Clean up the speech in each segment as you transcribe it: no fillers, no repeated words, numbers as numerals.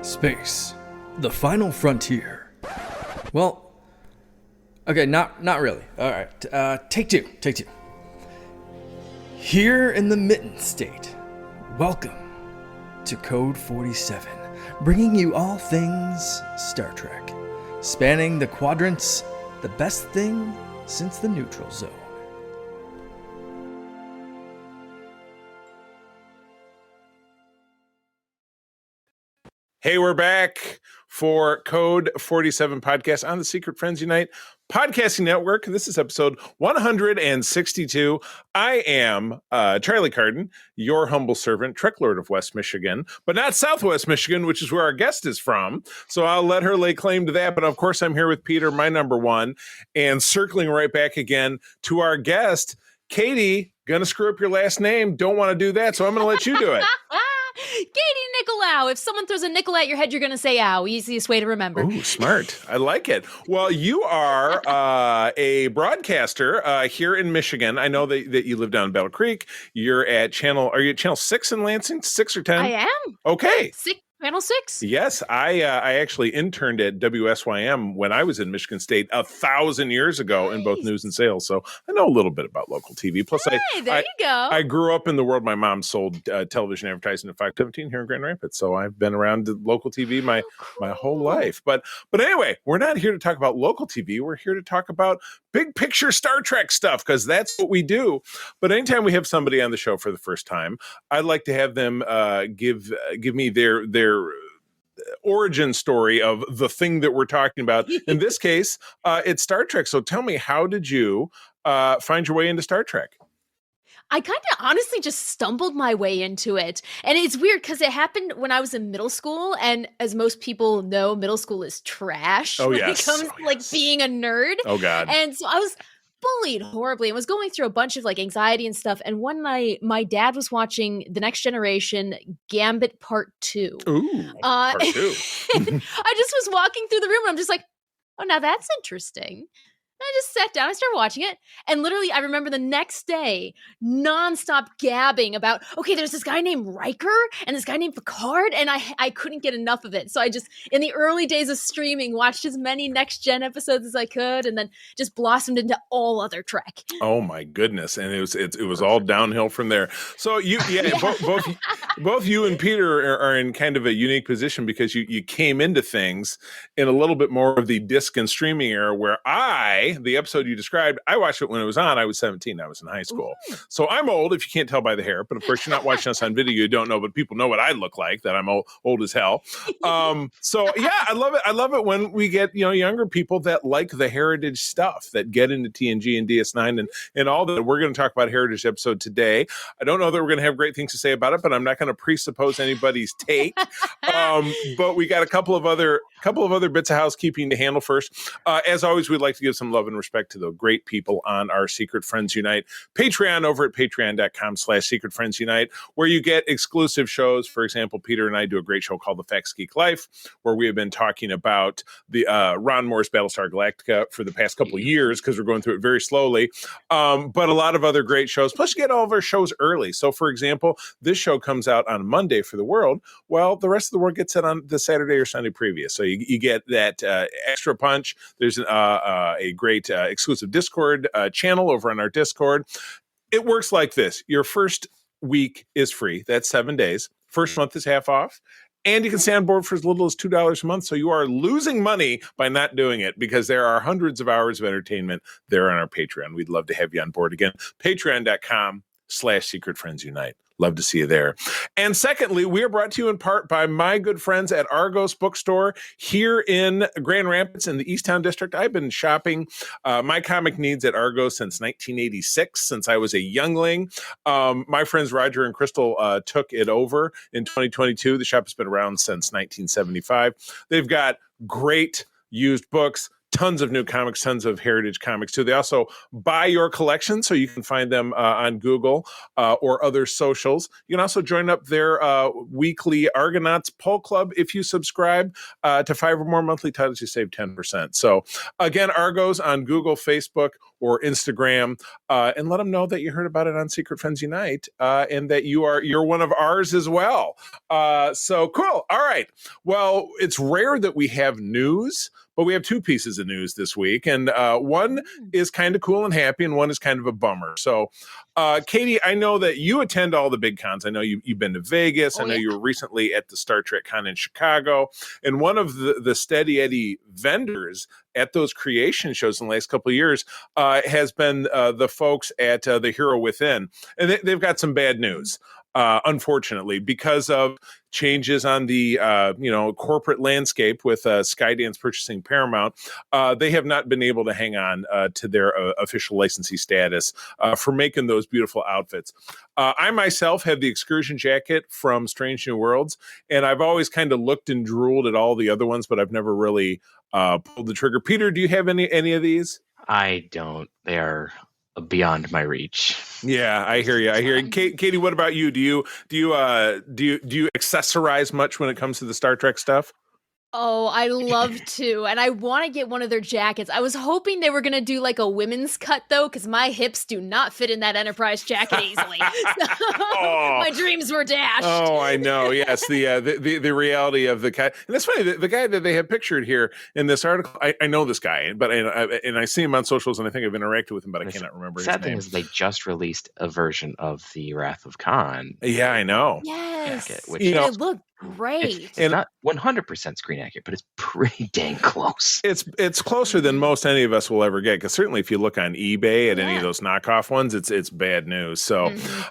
Space, the final frontier. Well, okay, not really. All right, take two. Here in the Mitten State, welcome to Code 47, bringing you all things Star Trek, spanning the quadrants, the best thing since the neutral zone. Hey, we're back for Code 47 podcast on the Secret Friends Unite podcasting network. This is episode 162. I am Charlie Carden, your humble servant, Trek Lord of West Michigan, but not Southwest Michigan, which is where our guest is from. So I'll let her lay claim to that. But of course, I'm here with Peter, my number one, and circling right back again to our guest, Katie. Gonna screw up your last name. Don't want to do that, so I'm gonna let you do it. Katie Nickolaou. If someone throws a nickel at your head, you're going to say ow. Easiest way to remember. Ooh, smart. I like it. Well, you are a broadcaster here in Michigan. I know that you live down in Battle Creek. You're at are you at Channel 6 in Lansing? 6 or 10? I am. Okay. Channel 6? Yes, I actually interned at WSYM when I was in Michigan State 1,000 years ago in both news and sales. So I know a little bit about local TV. Plus, there you go. I grew up in the world. My mom sold television advertising at 517 here in Grand Rapids. So I've been around local TV my whole life. But anyway, we're not here to talk about local TV. We're here to talk about big picture Star Trek stuff because that's what we do. But anytime we have somebody on the show for the first time, I'd like to have them give me their origin story of the thing that we're talking about. In this case, it's Star Trek. So tell me, how did you find your way into Star Trek? I kind of honestly just stumbled my way into it. And it's weird because it happened when I was in middle school. And as most people know, middle school is trash when it comes to being a nerd. Oh, God. And so I was bullied horribly and was going through a bunch of anxiety and stuff. And one night my dad was watching The Next Generation Gambit Part 2. Ooh, Part 2. I just was walking through the room and I'm just like, oh, now that's interesting. I just sat down, I started watching it, and literally I remember the next day nonstop gabbing about, okay, there's this guy named Riker and this guy named Picard, and I couldn't get enough of it. So I just, in the early days of streaming, watched as many Next Gen episodes as I could, and then just blossomed into all other Trek. Oh my goodness. And it was all downhill from there. So both you and Peter are in kind of a unique position because you came into things in a little bit more of the disc and streaming era where the episode you described, I watched it when it was on. I was 17. I was in high school. Ooh. So I'm old, if you can't tell by the hair. But of course, you're not watching us on video. You don't know, but people know what I look like, that I'm old as hell. So yeah, I love it. I love it when we get, younger people that like the heritage stuff, that get into TNG and DS9 and all that. We're going to talk about Heritage episode today. I don't know that we're going to have great things to say about it, but I'm not going to presuppose anybody's take. But we got a couple of other bits of housekeeping to handle first. As always, we'd like to give some love and respect to the great people on our Secret Friends Unite Patreon over at patreon.com/Secret Friends Unite, where you get exclusive shows. For example, Peter and I do a great show called The Facts Geek Life, where we have been talking about the Ron Moore's Battlestar Galactica for the past couple of years because we're going through it very slowly. But a lot of other great shows. Plus, you get all of our shows early. So, for example, this show comes out on Monday for the world. Well, the rest of the world gets it on the Saturday or Sunday previous. So you get that extra punch. There's a great exclusive Discord channel over on our Discord. It works like this. Your first week is free. That's 7 days. First month is half off. And you can stay on board for as little as $2 a month. So you are losing money by not doing it because there are hundreds of hours of entertainment there on our Patreon. We'd love to have you on board again. Patreon.com/Secret Friends Unite. Love to see you there. And secondly, we are brought to you in part by my good friends at Argos Bookstore here in Grand Rapids in the Easttown District. I've been shopping my comic needs at Argos since 1986, since I was a youngling. My friends Roger and Crystal took it over in 2022. The shop has been around since 1975. They've got great used books, tons of new comics, tons of heritage comics too. They also buy your collection, so you can find them on Google or other socials. You can also join up their weekly Argonauts Poll Club if you subscribe to 5 or more monthly titles. You save 10%. So again, Argos on Google, Facebook, or Instagram, and let them know that you heard about it on Secret Friends Unite, and that you're one of ours as well. So cool. All right. Well, it's rare that we have news, but we have 2 pieces of news this week, and one is kind of cool and happy, and one is kind of a bummer. So, Katie, I know that you attend all the big cons. I know you've been to Vegas. I know you were recently at the Star Trek con in Chicago, and one of the Steady Eddie vendors at those creation shows in the last couple of years has been the folks at the Hero Within, and they've got some bad news. Unfortunately, because of changes on the corporate landscape with Skydance purchasing Paramount, they have not been able to hang on to their official licensee status for making those beautiful outfits. I myself have the excursion jacket from Strange New Worlds, and I've always kind of looked and drooled at all the other ones, but I've never really pulled the trigger. Peter, do you have any of these? I don't. They are beyond my reach. Yeah, I hear you. Katie, what about you? Do you accessorize much when it comes to the Star Trek stuff? Oh, I love to. And I want to get one of their jackets. I was hoping they were going to do like a women's cut, though, because my hips do not fit in that Enterprise jacket easily. So my dreams were dashed. Oh, I know. Yes, the reality of the guy. And that's funny. The guy that they have pictured here in this article, I know this guy, but and I see him on socials, and I think I've interacted with him, but I cannot remember his name. Sad thing is they just released a version of the Wrath of Khan. Yeah, I know. Yes. Jacket, which it looked great. It's not 100% screen accurate, but it's pretty dang close. It's closer than most any of us will ever get, because certainly if you look on eBay at any of those knockoff ones, it's bad news. So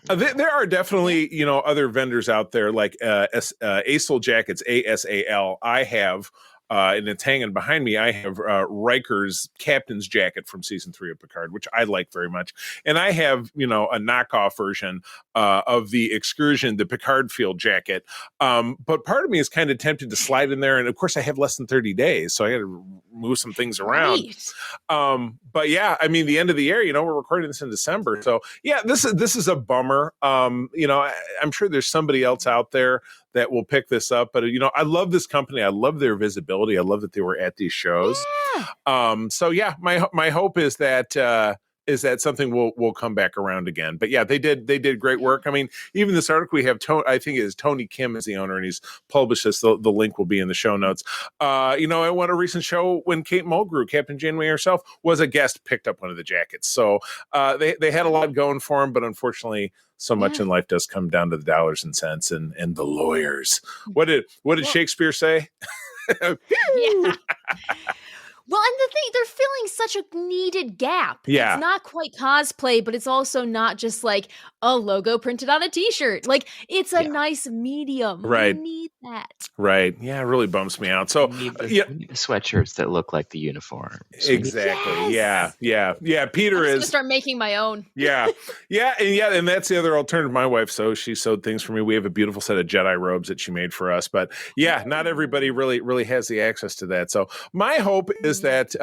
there are definitely other vendors out there like Asal Jackets, ASAL. I have. And it's hanging behind me. I have Riker's captain's jacket from season 3 of Picard, which I like very much. And I have, a knockoff version of the excursion, the Picard field jacket. But part of me is kind of tempted to slide in there. And of course, I have less than 30 days, so I got to move some things around. Right. But yeah, I mean, the end of the year, we're recording this in December. So yeah, this is a bummer. I'm sure there's somebody else out there that will pick this up. But, I love this company. I love their visibility. I love that they were at these shows. Yeah. So yeah, my hope is that something will come back around again. But yeah, they did great work. I mean, even this article we have, I think it is Tony Kim is the owner, and he's published this. The link will be in the show notes. I went a recent show when Kate Mulgrew, Captain Janeway herself, was a guest, picked up one of the jackets. So they had a lot going for them, but unfortunately, so much in life does come down to the dollars and cents and the lawyers. What did Shakespeare say? Yeah. Well, and the thing, they're filling such a needed gap. Yeah. It's not quite cosplay, but it's also not just like a logo printed on a t-shirt. Like, it's a nice medium. Right. We need that. Right. Yeah, it really bumps me out. So we need the sweatshirts that look like the uniform. Exactly. Yes. Yeah. Peter I'm is gonna start making my own. And that's the other alternative. My wife she sewed things for me. We have a beautiful set of Jedi robes that she made for us. But yeah, not everybody really has the access to that. So my hope is that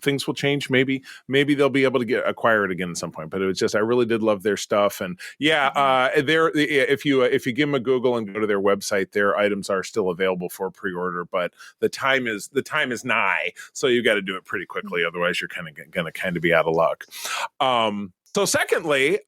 things will change. Maybe they'll be able to acquire it again at some point. But it was just, I really did love their stuff. And if you give them a Google and go to their website, their items are still available for pre-order. But the time is nigh, so you got to do it pretty quickly. Otherwise, you're going to be out of luck. So secondly,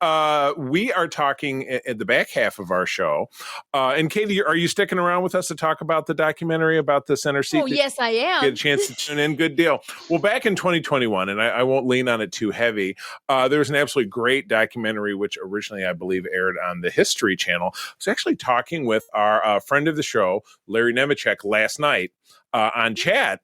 we are talking at the back half of our show. And Katie, are you sticking around with us to talk about the documentary about the center seat? Oh, yes, I am. Get a chance to tune in. Good deal. Well, back in 2021, and I won't lean on it too heavy, there was an absolutely great documentary, which originally, I believe, aired on the History Channel. I was actually talking with our friend of the show, Larry Nemechek, last night. On chat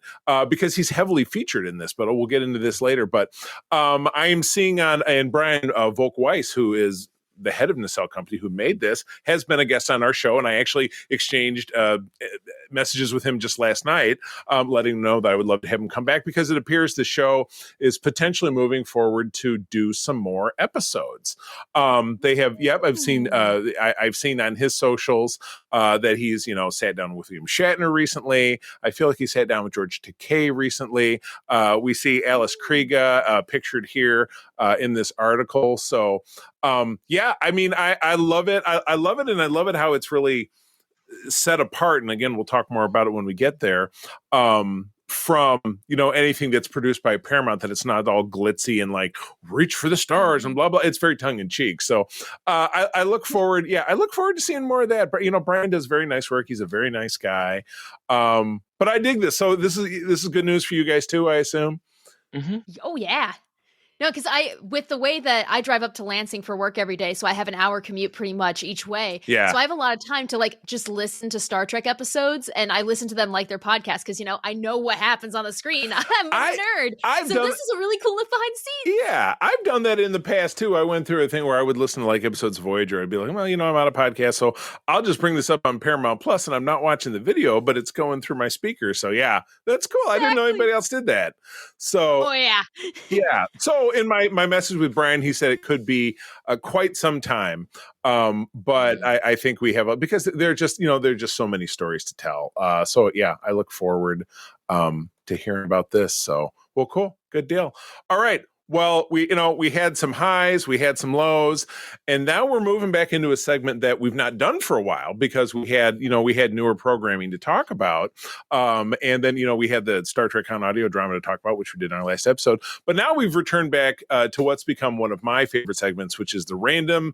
because he's heavily featured in this, but we'll get into this later. But I am seeing and Brian Volk-Weiss, who is the head of Nacelle Company, who made this, has been a guest on our show, and I actually exchanged messages with him just last night, letting him know that I would love to have him come back, because it appears the show is potentially moving forward to do some more episodes. They have, I've seen on his socials that he's, sat down with William Shatner recently. I feel like he sat down with George Takei recently. We see Alice Krige pictured here in this article. So, I love it. I love it, and I love it how it's really set apart. And again, we'll talk more about it when we get there. From anything that's produced by Paramount, that it's not all glitzy and like reach for the stars and blah blah. It's very tongue in cheek. So I look forward. Yeah, I look forward to seeing more of that. But Brian does very nice work. He's a very nice guy. But I dig this. So this is good news for you guys too, I assume. Mm-hmm. Oh yeah. No, because with the way that I drive up to Lansing for work every day, so I have an hour commute pretty much each way. Yeah. So I have a lot of time to just listen to Star Trek episodes, and I listen to them like their podcast because I know what happens on the screen. I'm a nerd. This is a really cool look behind the scenes. Yeah, I've done that in the past too. I went through a thing where I would listen to episodes of Voyager. I'd be like, well, I'm on a podcast, so I'll just bring this up on Paramount Plus, and I'm not watching the video, but it's going through my speaker. So yeah, that's cool. Exactly. I didn't know anybody else did that. So yeah. So in my message with Brian, he said it could be quite some time, but I think we have because there are just so many stories to tell. So yeah, I look forward to hearing about this. So well, cool, good deal. All right. Well, we had some highs, we had some lows, and now we're moving back into a segment that we've not done for a while because we had newer programming to talk about. And then, we had the Star Trek on audio drama to talk about, which we did in our last episode. But now we've returned back to what's become one of my favorite segments, which is the random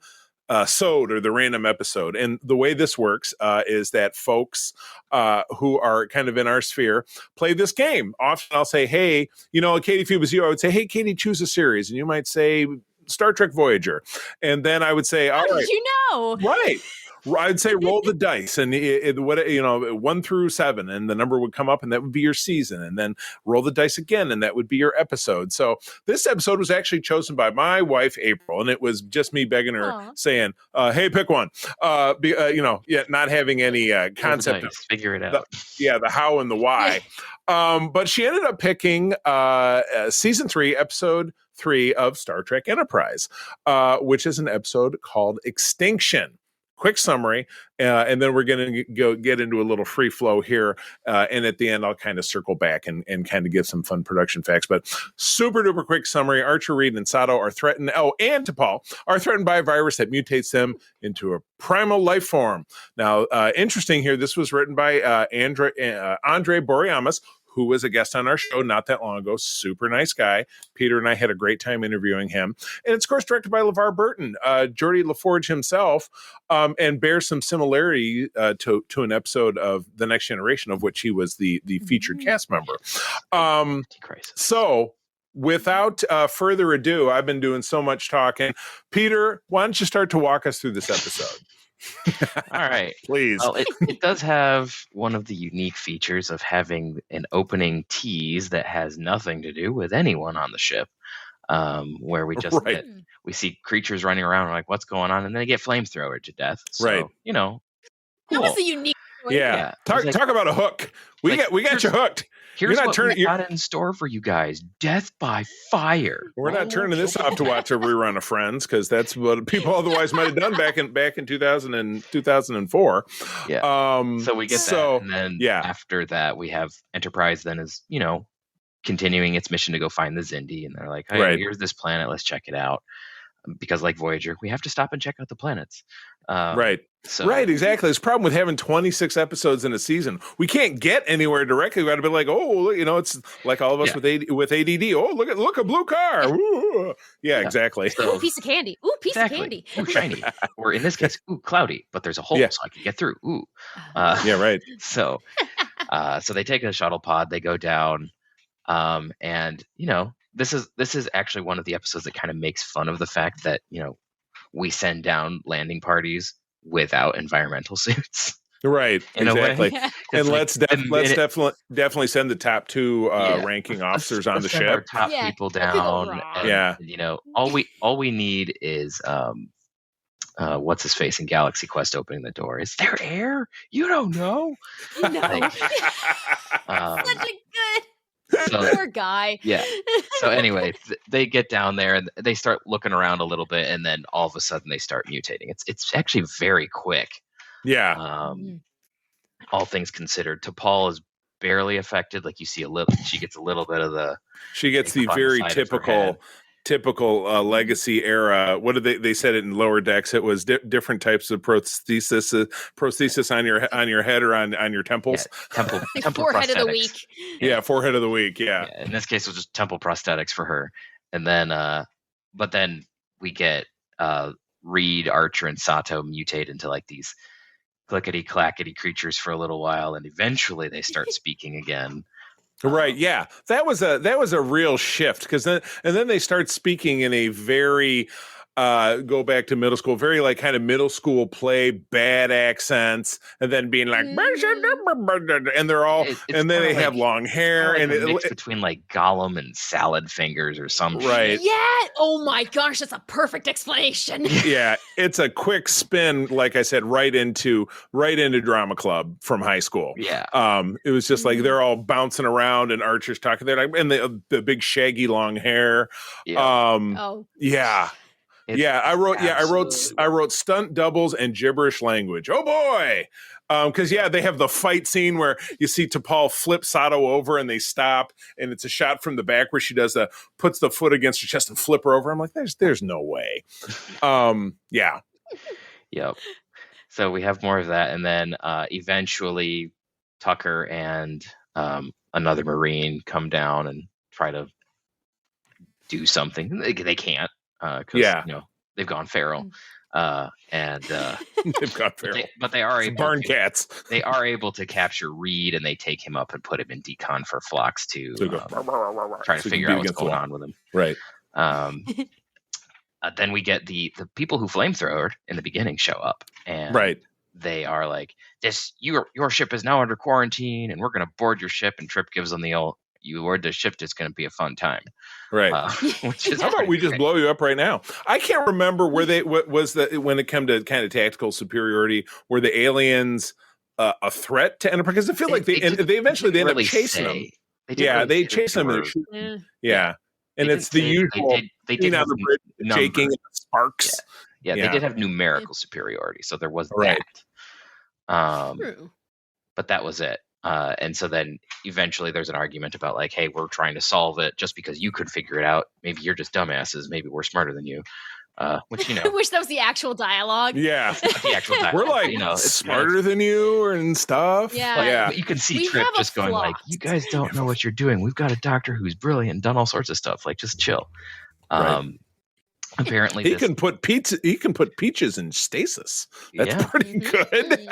sode, or the random episode. And the way this works is that folks who are kind of in our sphere play this game. Often I'll say, hey, Katie, if it was you, I would say, hey, Katie, choose a series. And you might say Star Trek Voyager. And then I would say, all right. Right. I'd say roll the dice, and 1 through 7, and the number would come up, and that would be your season. And then roll the dice again, and that would be your episode. So this episode was actually chosen by my wife, April, and it was just me begging her, saying, "Hey, pick one." Not having any concept of figure it out. The how and the why. But she ended up picking season 3, episode 3 of Star Trek Enterprise, which is an episode called Extinction. Quick summary, and then we're going to get into a little free flow here. And at the end, I'll kind of circle back and kind of give some fun production facts. But super duper quick summary: Archer, Reed, and Sato are threatened. and T'Pol are threatened by a virus that mutates them into a primal life form. Now, interesting here. This was written by Andre Boreamas, who was a guest on our show not that long ago. Super nice guy. Peter and I had a great time interviewing him. And it's, of course, directed by LeVar Burton, Geordie LaForge himself, and bears some similarity to an episode of The Next Generation, of which he was the featured cast member. So without further ado, I've been doing so much talking. Peter, why don't you start to walk us through this episode? All right. Please. Well, it does have one of the unique features of having an opening tease that has nothing to do with anyone on the ship, where we just we see creatures running around, like, what's going on? And then they get flamethrowered to death. So, cool. That was the unique story. Yeah. Talk about a hook. We got you hooked. Here's what we got in store for you guys: death by fire. We're not turning this off to watch a rerun of Friends, because that's what people otherwise might have done back in 2000 and 2004. Yeah. So we get that, and then after that we have Enterprise. Then is continuing its mission to go find the Xindi, and they're like, hey, here's this planet, let's check it out. Because like Voyager, we have to stop and check out the planets. Exactly. It's a problem with having 26 episodes in a season. We can't get anywhere directly. We got to be like, it's like all of us with ADD. Oh, look a blue car. Ooh. Yeah, exactly. So, ooh, piece of candy. Ooh, piece of candy. Ooh, shiny. Or in this case, ooh, cloudy. But there's a hole, so I can get through. Ooh. So they take a shuttle pod. They go down, and this is actually one of the episodes that kind of makes fun of the fact that we send down landing parties without environmental suits. Right, exactly. And let's definitely send the top 2 ranking officers on the ship. Our top people down. And, all we need is what's his face in Galaxy Quest opening the door. Is there air? You don't know. No. Like, Such a good poor guy. Yeah. So anyway, they get down there and they start looking around a little bit, and then all of a sudden they start mutating. It's actually very quick. Yeah. All things considered, T'Pol is barely affected. Like you see a little, she gets a little bit of the. She gets the very typical legacy era. What did they said it in Lower Decks? It was different types of prosthesis on your head or on your temples. Yeah, temple forehead prosthetics. of the week. Yeah, forehead of the week. Yeah. In this case, it was just temple prosthetics for her, and then but then we get Reed, Archer, and Sato mutate into like these clickety clackety creatures for a little while, and eventually they start speaking again. Right. Yeah. That was a real shift because then they start speaking in a very go back to middle school, very like kind of middle school play, bad accents, and then being like, and they're all, and then they have long hair, like and a mix between like Gollum and Salad Fingers or some shit. Yeah. Oh my gosh, that's a perfect explanation. Yeah, it's a quick spin, like I said, right into drama club from high school. Yeah. It was just like they're all bouncing around and Archer's talking there, like, and the big shaggy long hair. Yeah. Yeah. I wrote stunt doubles and gibberish language. Oh boy. Because they have the fight scene where you see T'Pol flip Sato over and they stop, and it's a shot from the back where she puts the foot against her chest and flip her over. I'm like, there's no way. Yeah. Yep. So we have more of that, and then eventually Tucker and another Marine come down and try to do something. They can't. Because they've gone feral, and they've gone feral. But they are able barn cats. They are able to capture Reed, and they take him up and put him in decon for Phlox to try to figure out what's going on with him. Right. Then we get the people who flamethrowered in the beginning show up, and they are like, "This your ship is now under quarantine, and we're going to board your ship." And Trip gives them the old, "You board the ship, it's going to be a fun time." Right. Which is how about we just blow you up right now? I can't remember where when it came to kind of tactical superiority, were the aliens a threat to Enterprise? Because I feel like they eventually end up chasing them. They chase them and shoot them. Yeah. And it's the usual. They did have the bridge shaking and sparks. Yeah, they did have numerical superiority, so there was that. True. But that was it. And so then eventually there's an argument about like, hey, we're trying to solve it just because you could figure it out. Maybe you're just dumbasses. Maybe we're smarter than you. Which, I wish that was the actual dialogue. Yeah. The actual dialogue. We're like, it's smarter than you and stuff. Yeah. But you can see Trip just going like, you guys don't know what you're doing. We've got a doctor who's brilliant and done all sorts of stuff. Like, just chill. Apparently he can put peaches in stasis. That's pretty good.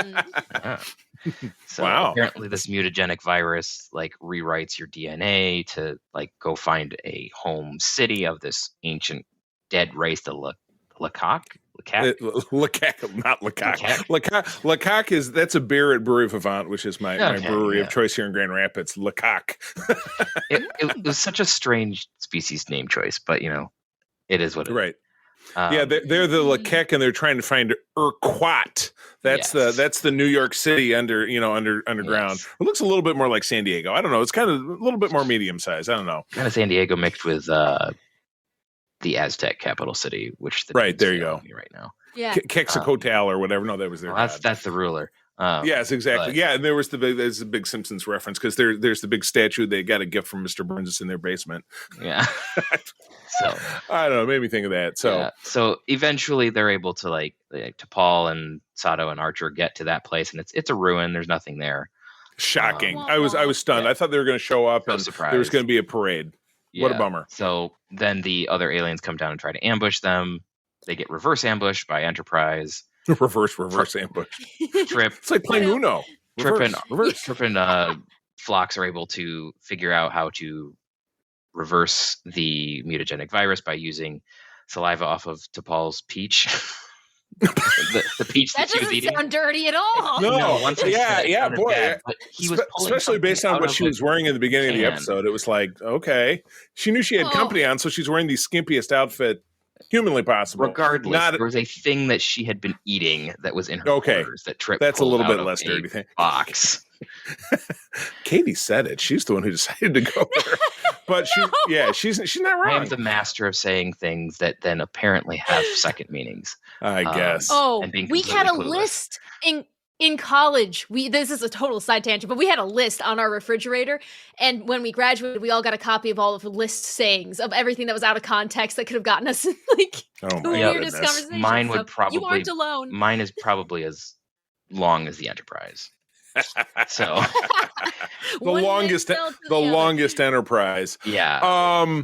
So apparently this mutagenic virus like rewrites your DNA to like go find a home city of this ancient dead race, the Lakak, not Lakak is, that's a beer at Brewery Vivant, which is my brewery of choice here in Grand Rapids. Lakak. it was such a strange species name choice, but it is what it is. Right. They're the Lakek, and they're trying to find Urquat. That's the New York City underground. Yes. It looks a little bit more like San Diego. I don't know. It's kind of a little bit more medium size. I don't know. Kind of San Diego mixed with the Aztec capital city, which there you go. Right now, Quetzalcoatl or whatever. No, that was their. That's the ruler. Yes, exactly. And there was there's a big Simpsons reference because there's the big statue they got a gift from Mr. Burns in their basement. Yeah. So I don't know, it made me think of that. So eventually they're able to like T'Pol and Sato and Archer get to that place, and it's a ruin. There's nothing there. Shocking. I was stunned. I thought they were going to show up and there was going to be a parade. What a bummer. So then the other aliens come down and try to ambush them. They get reverse ambushed by Enterprise. reverse ambush. Trip. It's like playing Uno. Trip and Phlox are able to figure out how to reverse the mutagenic virus by using saliva off of T'Pol's peach. the peach that she was eating. That doesn't sound dirty at all. No, boy. Bad, he was especially based on what she was wearing in the beginning of the episode. It was like, okay. She knew she had company on, so she's wearing the skimpiest outfit humanly possible. Regardless, there was a thing that she had been eating that was in her orders that Trip That's a pulled little out bit of less a dirty thing. box. Katie said it. She's the one who decided to go there. But she's not wrong. I am the master of saying things that then apparently have second meanings. I guess. We had a list in college. This is a total side tangent, but we had a list on our refrigerator, and when we graduated, we all got a copy of all of the list sayings of everything that was out of context that could have gotten us in the weirdest conversation. Mine would probably, you aren't alone. Mine is probably as long as the Enterprise. So the longest Enterprise. Yeah.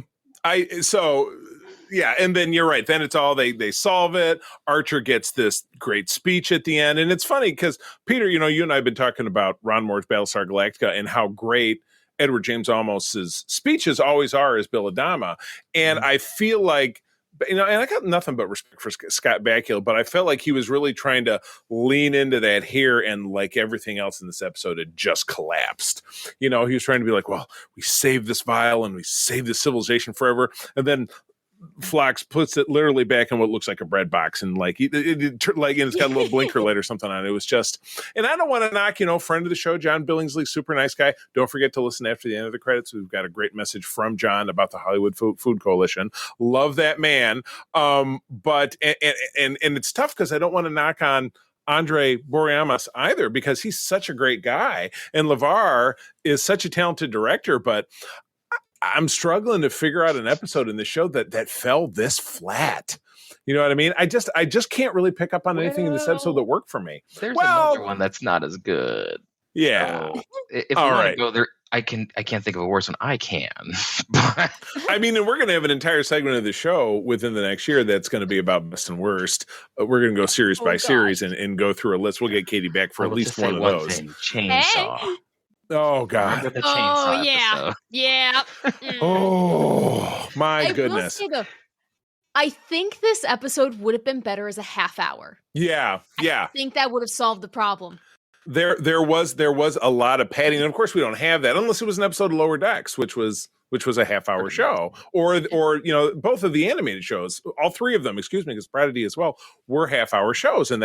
And then you're right. Then it's all they solve it. Archer gets this great speech at the end, and it's funny because Peter, you and I have been talking about Ron Moore's Battlestar Galactica and how great Edward James Olmos's speeches always are as Bill Adama, and I feel like. And I got nothing but respect for Scott Bakula, but I felt like he was really trying to lean into that here, and like everything else in this episode, it just collapsed. He was trying to be like, well, we saved this vial and we saved this civilization forever. And then Phlox puts it literally back in what looks like a bread box, and and it's got a little blinker light or something on it. It was just, and I don't want to knock, friend of the show, John Billingsley, super nice guy. Don't forget to listen after the end of the credits. We've got a great message from John about the Hollywood Food Coalition. Love that man. But it's tough because I don't want to knock on Andre Boreamas either, because he's such a great guy, and LeVar is such a talented director, but I'm struggling to figure out an episode in the show that fell this flat. You know what I mean? I just can't really pick up on anything in this episode that worked for me. There's another one that's not as good. Yeah. So if we want to go there, I can't think of a worse one. I can. I mean, and we're going to have an entire segment of the show within the next year that's going to be about best and worst. We're going to go series by series and go through a list. We'll get Katie back for at least one of those. Chainsaw. Hey. Oh God! The chainsaw episode. Yeah. Oh my goodness! I think this episode would have been better as a half hour. Yeah. I think that would have solved the problem. There was a lot of padding, and of course we don't have that unless it was an episode of Lower Decks, which was a half-hour show, or both of the animated shows, all three of them, because Prodigy as well, were half-hour shows, and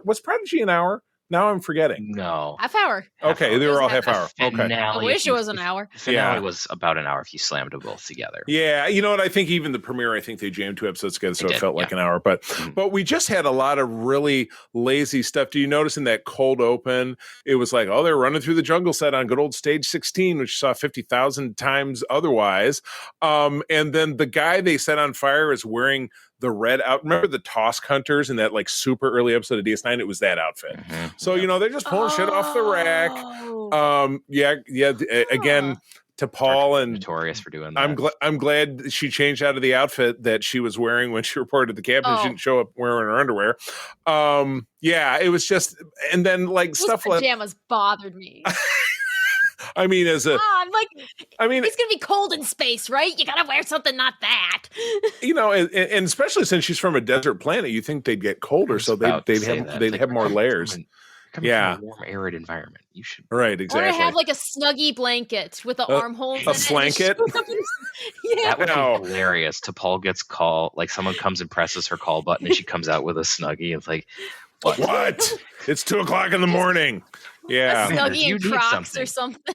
was Prodigy an hour? Now I'm forgetting. No. Half hour. Okay, they were all half hour. Okay. I wish it was an hour. Finale was about an hour if you slammed them both together. Yeah, you know what? I think even the premiere, I think they jammed 2 episodes together, so it felt like an hour. But we just had a lot of really lazy stuff. Do you notice in that cold open, it was like, they're running through the jungle set on good old stage 16, which saw 50,000 times otherwise. And then the guy they set on fire is wearing the red out. Remember the Tusk Hunters in that like super early episode of DS9? It was that outfit. Mm-hmm. So, they're just pulling shit off the rack. Again, to Paul, and notorious for doing that. I'm glad she changed out of the outfit that she was wearing when she reported to the captain. She didn't show up wearing her underwear. It was just, and then like those stuff like pajamas bothered me. I mean, it's gonna be cold in space, right? You gotta wear something not that. And especially since she's from a desert planet, you think they'd get colder, so they'd have more layers. From a warm, arid environment. You should exactly. Or have like a snuggie blanket with the armholes. A flanket. Yeah, that would be hilarious. T'Pol gets call, like someone comes and presses her call button, and she comes out with a snuggie. It's like, what? It's 2:00 in the morning. Yeah, a snuggie and Crocs or something.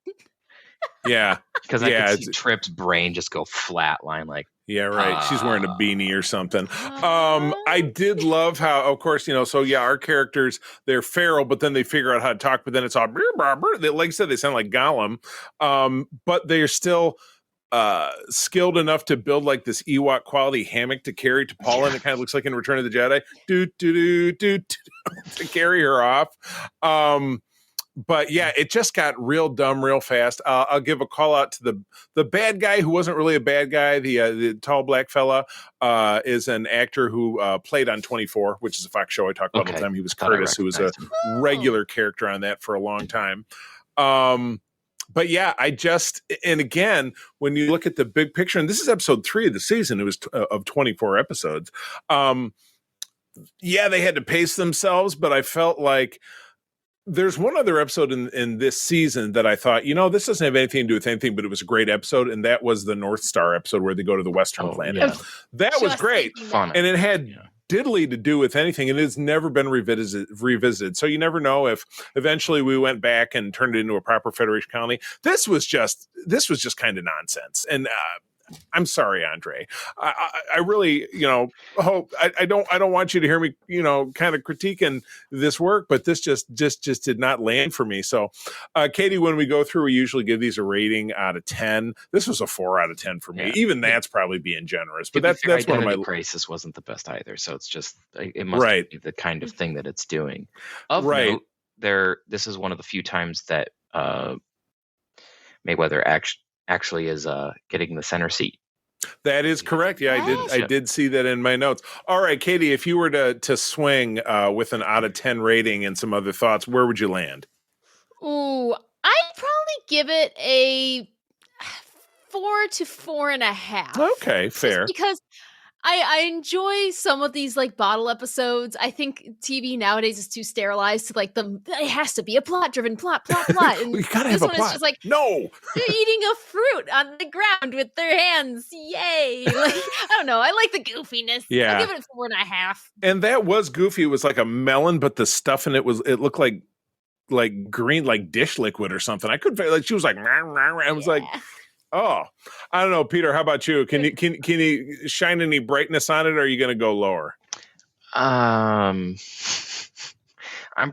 Yeah, because I could see Trip's brain just go flatline, like. Yeah, right. She's wearing a beanie or something. I did love how, of course, our characters, they're feral, but then they figure out how to talk, but then it's all, like I said, they sound like Gollum, but they're still skilled enough to build like this Ewok quality hammock to carry to Paula, and it kind of looks like in Return of the Jedi, to carry her off. But yeah, it just got real dumb real fast. I'll give a call out to the bad guy who wasn't really a bad guy. The tall black fella is an actor who played on 24, which is a Fox show I talk about all the time. He was Curtis, who was a regular character on that for a long time. But yeah, and again, when you look at the big picture, and this is episode 3 of the season, it was of 24 episodes. They had to pace themselves, but I felt like There's one other episode in this season that I thought, this doesn't have anything to do with anything, but it was a great episode, and that was the North Star episode where they go to the Western planet. Yeah. That was great, fun, and it had diddly to do with anything, and it's never been revisited. So you never know if eventually we went back and turned it into a proper Federation colony. This was just kind of nonsense, and I'm sorry, Andre. I really, hope I don't want you to hear me, kind of critiquing this work, but this just did not land for me. So, Katie, when we go through, we usually give these a rating out of 10. This was a 4 out of 10 for me. Yeah. Even that's probably being generous, but that's one of my crisis wasn't the best either. So it's just it must be the kind of thing that it's doing. Of note, this is one of the few times that Mayweather actually is getting the center seat. That is correct. Yeah, I did see that in my notes. All right, Katie, if you were to swing with an out of 10 rating and some other thoughts, where would you land? Ooh, I'd probably give it a 4 to 4.5. Okay, fair. Just because I enjoy some of these like bottle episodes. I think TV nowadays is too sterilized to it has to be a plot-driven plot. And we gotta have a plot. It's just no, they're eating a fruit on the ground with their hands. Yay! I don't know. I like the goofiness. Yeah, I'll give it a 4.5. And that was goofy. It was like a melon, but the stuff in it looked like green, like dish liquid or something. I couldn't she was like, I was like. Oh, I don't know, Peter. How about you? Can you shine any brightness on it, or are you going to go lower? I'm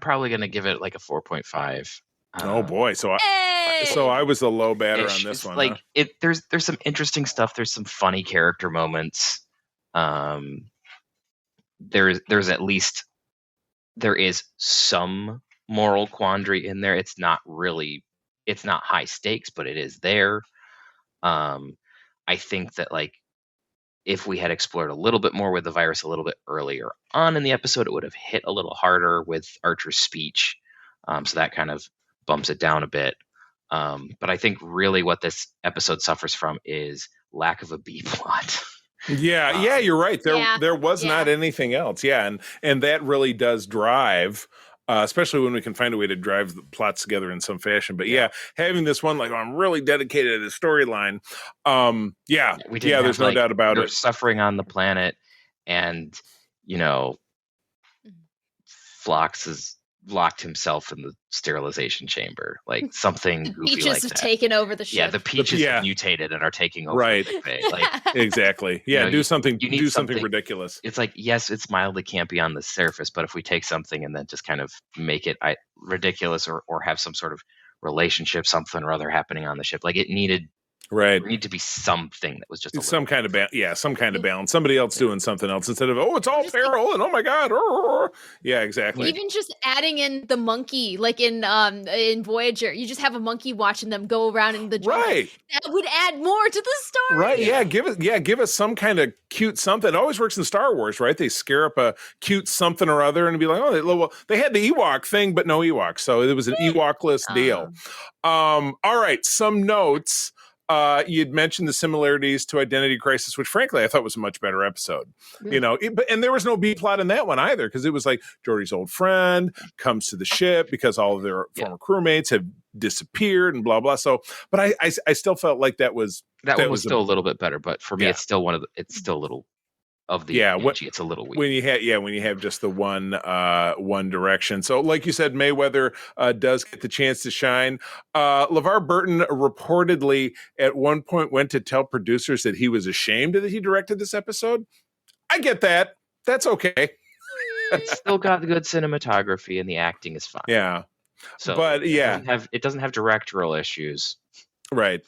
probably going to give it like a 4.5. Oh boy, so I was a low batter on this one. Like there's some interesting stuff. There's some funny character moments. There is some moral quandary in there. It's not high stakes, but it is there. I think that if we had explored a little bit more with the virus a little bit earlier on in the episode, it would have hit a little harder with Archer's speech. So that kind of bumps it down a bit. But I think really what this episode suffers from is lack of a B plot. Yeah, you're right. There was not anything else. Yeah, and that really does drive. Especially when we can find a way to drive the plots together in some fashion. But having this one, I'm really dedicated to the storyline. There's no doubt about it. Suffering on the planet, and Phlox has locked himself in the sterilization chamber, something goofy peaches like that. Have taken over the ship. Yeah, the peaches have mutated and are taking over. Right. Exactly. Yeah, do something something ridiculous. It's yes, it's mildly campy on the surface, but if we take something and then just kind of make it ridiculous or have some sort of relationship, something or other happening on the ship, it needed need to be something that was just some kind of balance. Somebody else doing something else instead of it's all feral and oh my god. Yeah, exactly. Even just adding in the monkey, in Voyager, you just have a monkey watching them go around in the jungle. Right. That would add more to the story. Right. Yeah. Give us some kind of cute something. It always works in Star Wars, right? They scare up a cute something or other and be like, they had the Ewok thing, but no Ewok, so it was an Ewok-less deal. All right. Some notes. You'd mentioned the similarities to Identity Crisis, which frankly I thought was a much better episode. And there was no B plot in that one either, because it was Geordi's old friend comes to the ship because all of their former crewmates have disappeared and blah blah. So, but I still felt like that one was still a little bit better. But for me, it's still it's still a little. Of the it's a little weak when you have just the one direction. So like you said, Mayweather does get the chance to shine. LeVar Burton reportedly at one point went to tell producers that he was ashamed that he directed this episode. I get that. That's okay. It's still got the good cinematography and the acting is fine. Yeah. So but it doesn't have directorial issues. Right.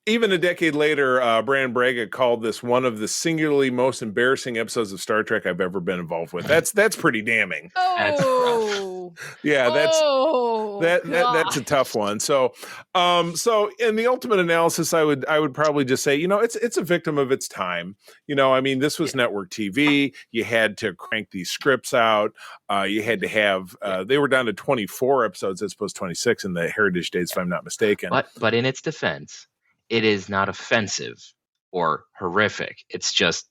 Even a decade later, Bran Braga called this one of the singularly most embarrassing episodes of Star Trek I've ever been involved with. That's pretty damning. Oh, yeah, that's a tough one. So in the ultimate analysis, I would probably just say, it's a victim of its time. This was network TV. You had to crank these scripts out. You had to have. They were down to 24 episodes as opposed to 26 in the Heritage days, if I'm not mistaken. But in its defense, it is not offensive or horrific. It's just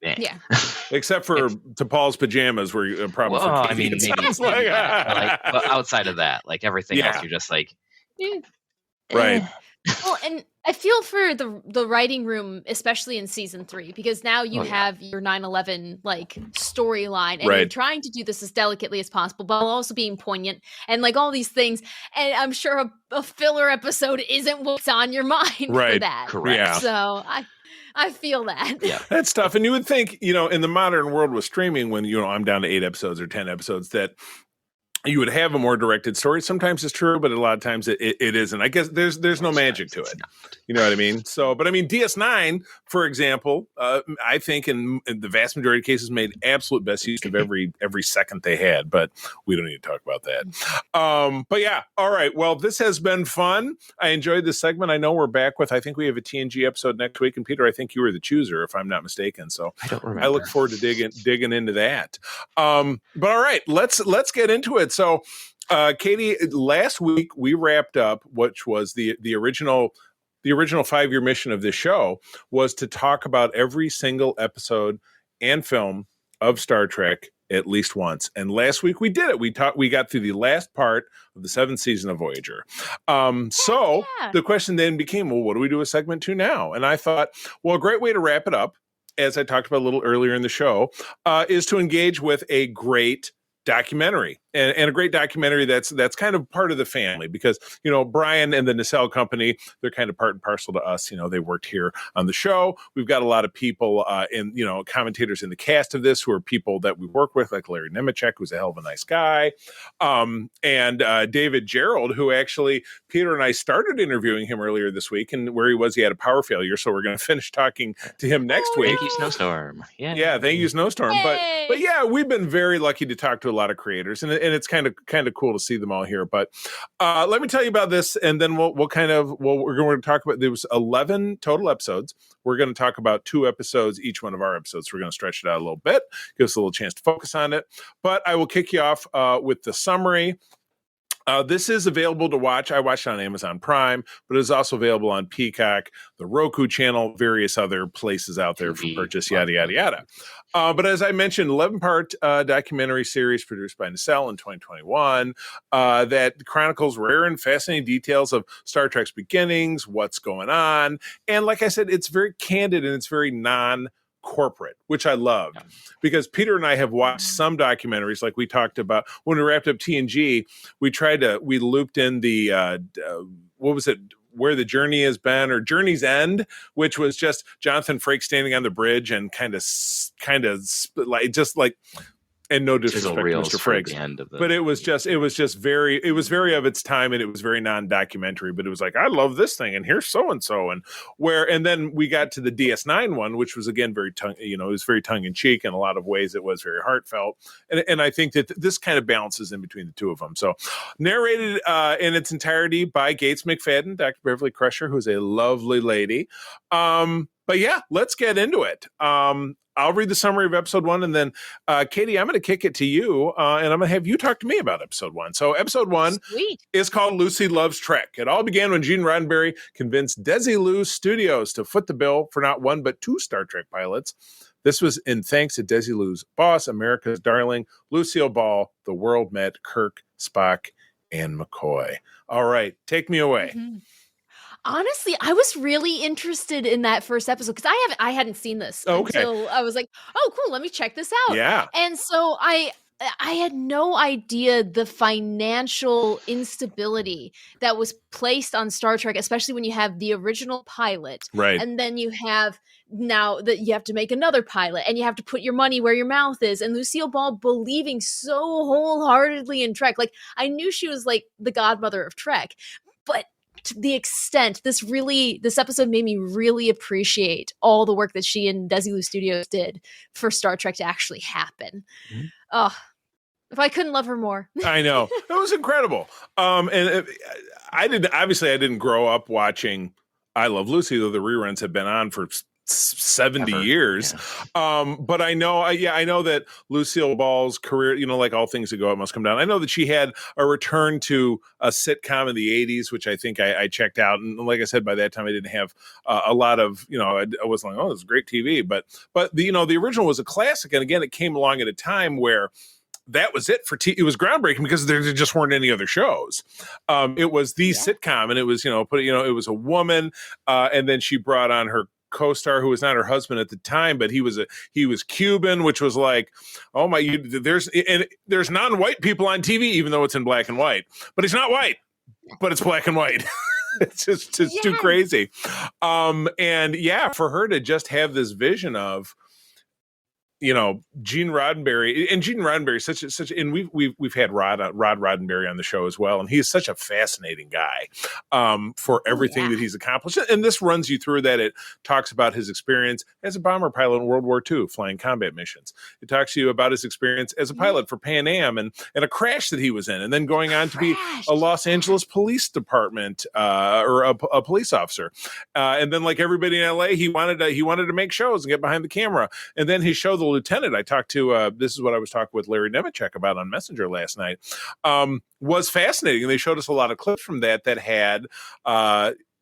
Yeah. Except for T'Pol's pajamas were probably Well, for I mean, Katie. maybe, It sounds like, but outside of that, like everything else, Yeah. you're just like, Right. Well, and I feel for the writing room, especially in season 3, because now you have your 9/11 like storyline, and you're trying to do this as delicately as possible, but also being poignant and like all these things. And I'm sure a filler episode isn't what's on your mind for that. Correct. Yeah. So I feel that. Yeah, that's tough. And you would think, in the modern world with streaming, when I'm down to 8 episodes or 10 episodes, that you would have a more directed story. Sometimes it's true, but a lot of times it isn't. I guess there's no magic to it. You know what I mean? So, but I mean, DS9, for example, I think in the vast majority of cases made absolute best use of every second they had, but we don't need to talk about that. But yeah, all right. Well, this has been fun. I enjoyed this segment. I know we're back with, I think we have a TNG episode next week. And Peter, I think you were the chooser, if I'm not mistaken. So I don't remember. I look forward to digging into that. But all right, let's get into it. So, Katie, last week we wrapped up, which was the original 5-year mission of this show, was to talk about every single episode and film of Star Trek at least once. And last week we did it. We got through the last part of the 7th season of Voyager. The question then became, well, what do we do with segment 2 now? And I thought, well, a great way to wrap it up, as I talked about a little earlier in the show, is to engage with a great documentary, and a great documentary that's kind of part of the family, because Brian and the Nacelle Company, they're kind of part and parcel to us. They worked here on the show. We've got a lot of people commentators in the cast of this who are people that we work with, like Larry Nemechek, who's a hell of a nice guy, and David Gerald, who actually Peter and I started interviewing him earlier this week, and where he had a power failure, so we're going to finish talking to him next week. Thank you, Snowstorm. Yeah, thank you, Snowstorm. Yay! But yeah, we've been very lucky to talk to a lot of creators, and it's kind of cool to see them all here. But let me tell you about this, and then we're going to talk about. There was 11 total episodes. We're going to talk about 2 episodes each one of our episodes. We're going to stretch it out a little bit, give us a little chance to focus on it. But I will kick you off with the summary. This is available to watch. I watched it on Amazon Prime, but it's also available on Peacock, the Roku channel, various other places out there for purchase, yada, yada, yada. But as I mentioned, 11-part documentary series produced by Nacelle in 2021 that chronicles rare and fascinating details of Star Trek's beginnings, what's going on. And like I said, it's very candid and it's very non-corporate, which I love, because Peter and I have watched some documentaries, like we talked about when we wrapped up TNG. We looped in the what was it, Where the Journey Has Been, or Journey's End, which was just Jonathan Frakes standing on the bridge and kind of like and no disrespect to Mr. Frakes, but it was very of its time, and it was very non-documentary, but it was like, I love this thing, and here's so-and-so, and then we got to the DS9 one, which was again very it was very tongue-in-cheek in a lot of ways. It was very heartfelt, and I think that this kind of balances in between the two of them. So narrated in its entirety by Gates McFadden, Dr. Beverly Crusher, who's a lovely lady. But yeah, let's get into it. I'll read the summary of episode 1, and then Katie, I'm going to kick it to you, and I'm going to have you talk to me about episode 1. So episode 1 is called Lucy Loves Trek. It all began when Gene Roddenberry convinced Desilu Studios to foot the bill for not 1 but 2 Star Trek pilots. This was in thanks to Desilu's boss, America's darling, Lucille Ball. The world met Kirk, Spock, and McCoy. All right, take me away. Mm-hmm. Honestly, I was really interested in that first episode because I hadn't seen this until I was like, oh, cool, let me check this out. Yeah. And so I had no idea the financial instability that was placed on Star Trek, especially when you have the original pilot. Right. And then you have now that you have to make another pilot, and you have to put your money where your mouth is. And Lucille Ball believing so wholeheartedly in Trek. Like, I knew she was like the godmother of Trek, but to the extent this episode made me really appreciate all the work that she and Desilu Studios did for Star Trek to actually happen. Mm-hmm. Oh, if I couldn't love her more. I know. It was incredible. And I didn't grow up watching I Love Lucy, though the reruns have been on for 70 Ever. years. But I know that Lucille Ball's career, like all things that go up must come down. I know that she had a return to a sitcom in the 80s, which I think I checked out. And like I said, by that time I didn't have a lot of, I wasn't like, oh, this is great TV. But the original was a classic. And again, it came along at a time where that was it for it was groundbreaking because there just weren't any other shows. It was the sitcom, and it was, it was a woman, and then she brought on her co-star who was not her husband at the time, but he was Cuban, which was like, oh my, there's non-white people on TV, even though it's in black and white, but it's not white, but it's black and white. It's just too crazy. And for her to just have this vision of, Gene Roddenberry, and Gene Roddenberry, such, and we've had Rod Roddenberry on the show as well, and he is such a fascinating guy for everything that he's accomplished. And this runs you through that. It talks about his experience as a bomber pilot in World War II, flying combat missions. It talks to you about his experience as a pilot for Pan Am and a crash that he was in, and then going on to be a Los Angeles Police Department or a police officer, and then like everybody in LA, he wanted to make shows and get behind the camera, and then his show, The Lieutenant, I talked to, this is what I was talking with Larry Nemechek about on Messenger last night, was fascinating. And they showed us a lot of clips from that had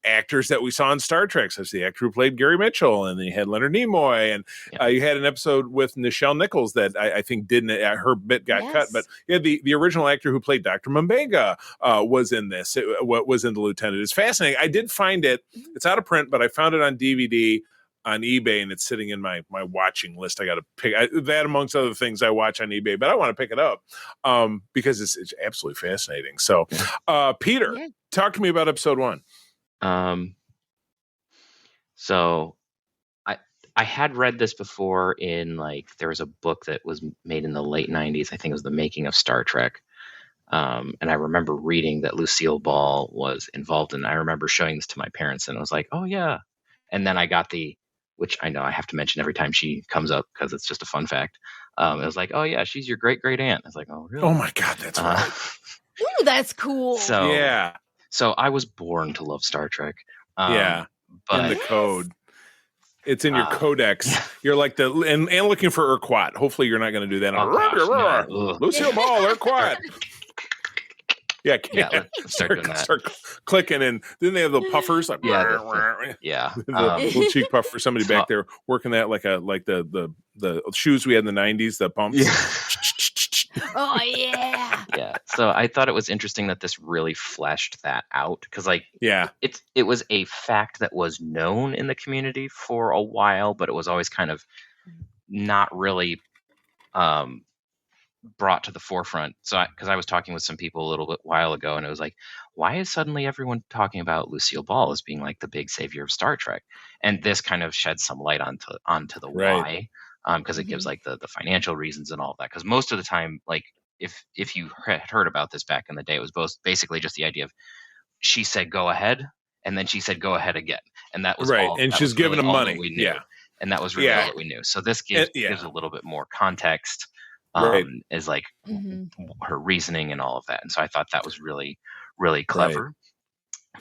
actors that we saw in Star Trek, such as the actor who played Gary Mitchell, and then you had Leonard Nimoy, and you had an episode with Nichelle Nichols that I think didn't, her bit got cut, but the original actor who played Dr. Mbenga was in this, was in The Lieutenant. It's fascinating. I did find it, it's out of print, but I found it on DVD on eBay, and it's sitting in my watching list. I got to pick that amongst other things I watch on eBay, but I want to pick it up because it's absolutely fascinating. So, Peter, talk to me about episode 1. So I had read this before in there was a book that was made in the late 90s. I think it was The Making of Star Trek. And I remember reading that Lucille Ball was involved in it. I remember showing this to my parents, and I was like, oh yeah. And then I got which I know I have to mention every time she comes up because it's just a fun fact. It was like, oh yeah, she's your great great aunt. I was like, oh really? Oh my God, that's right. Ooh, that's cool. So I was born to love Star Trek. But in the code, it's in your codex. You're like and looking for Urquhart. Hopefully, you're not going to do that. Lucille Ball, Urquhart. Let's start doing that. Start clicking, and then they have the puffers. Like, the little cheek puffer. Somebody back there working that like the shoes we had in the 90s, the pumps. Oh yeah. Yeah. So I thought it was interesting that this really fleshed that out because it was a fact that was known in the community for a while, but it was always kind of not really brought to the forefront. So because I was talking with some people a little bit while ago, and it was like, why is suddenly everyone talking about Lucille Ball as being like the big savior of Star Trek? And this kind of sheds some light onto the why, because it gives like the financial reasons and all of that. Because most of the time, like if you had heard about this back in the day, it was basically just the idea of she said go ahead, and then she said go ahead again, and that was all. And she's giving them money. We knew. And that was really all that we knew. So this gives a little bit more context. Is like her reasoning and all of that. And so I thought that was really, really clever.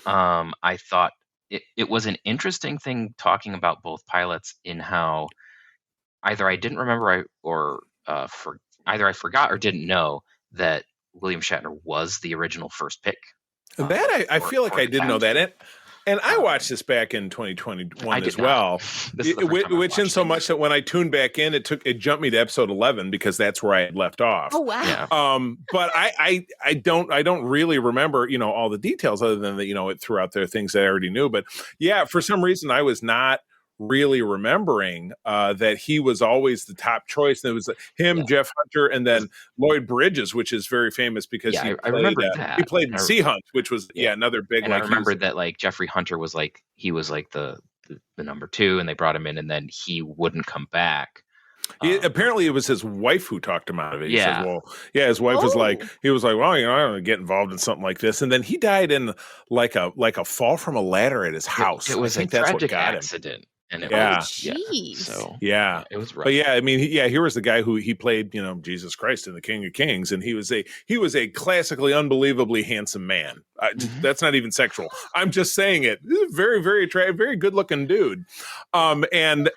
I thought it was an interesting thing talking about both pilots in how either I didn't remember either I forgot or didn't know that William Shatner was the original first pick. That I feel like I didn't know that. And I watched this back in 2021 as well, which in so much that when I tuned back in, it jumped me to episode 11 because that's where I had left off. Oh wow! Yeah. But I don't really remember all the details other than that it threw out there things that I already knew. But for some reason I was not really remembering that he was always the top choice. And it was him, Jeff Hunter, and then Lloyd Bridges, which is very famous because I remember that. He played in Sea Hunt, which was another big. And I remember that like Jeffrey Hunter was like the number 2, and they brought him in, and then he wouldn't come back. Apparently, it was his wife who talked him out of it. He said, his wife was like, I don't want to get involved in something like this. And then he died in like a fall from a ladder at his house. It was a tragic accident. And it jeez. So it was rough. But yeah, I mean, here was the guy who he played, Jesus Christ and the King of Kings, and he was a classically unbelievably handsome man. That's not even sexual. I'm just saying it. Very, very attractive, very good looking dude, and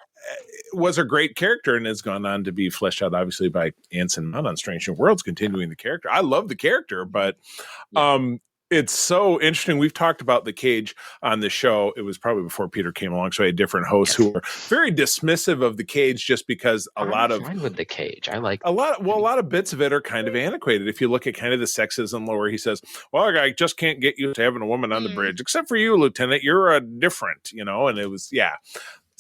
was a great character, and has gone on to be fleshed out, obviously, by Anson Mount on Strange New Worlds, continuing the character. I love the character, but it's so interesting. We've talked about the Cage on the show. It was probably before Peter came along, so I had different hosts who were very dismissive of the Cage, just because I'm fine with the Cage. I like a lot of bits of it are kind of antiquated. If you look at kind of the sexism where he says, "Well, I just can't get used to having a woman on the bridge, except for you, Lieutenant. You're different," and it was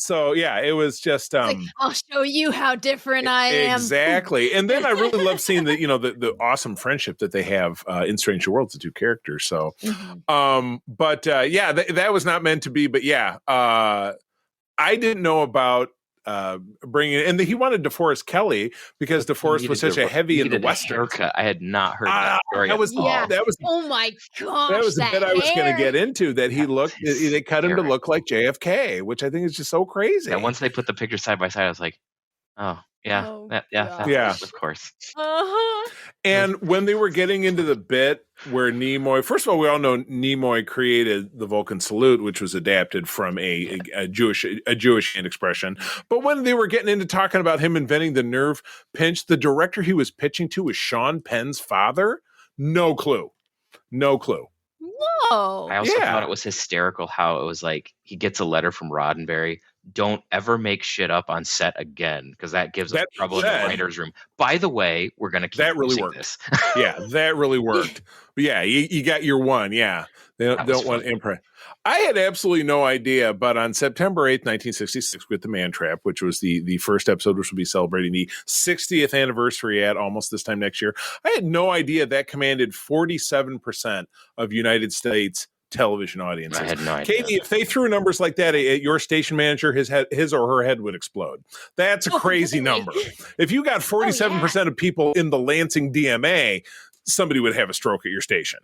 So it was just I'll show you how different I am. Exactly. And then I really love seeing the awesome friendship that they have in Strange New Worlds, the two characters. So that was not meant to be, but I didn't know about bringing and he wanted DeForest Kelly because DeForest was such a heavy in the Western. Haircut. I had not heard that story. That was oh my gosh, that was the bit I was going to get into, that he looked, they cut him to look like JFK, which I think is just so crazy. And once they put the pictures side by side, I was like, oh yeah, of course. And when they were getting into the bit where Nimoy, first of all, we all know Nimoy created the Vulcan salute, which was adapted from a Jewish expression. But when they were getting into talking about him inventing the nerve pinch, the director he was pitching to was Sean Penn's father. No clue. Whoa. I also thought it was hysterical how it was like he gets a letter from Roddenberry. Don't ever make shit up on set again, because that gives us trouble in the writer's room. By the way, we're going to keep using this. That really worked. But you got your one. Yeah. They don't want imprint. I had absolutely no idea, but on September 8th, 1966, with The Man Trap, which was the first episode, which will be celebrating the 60th anniversary at almost this time next year, I had no idea that commanded 47% of United States television audiences. I had no idea. Katie, if they threw numbers like that at your station manager, his or her head would explode. That's a crazy number. If you got 47% of people in the Lansing DMA, somebody would have a stroke at your station.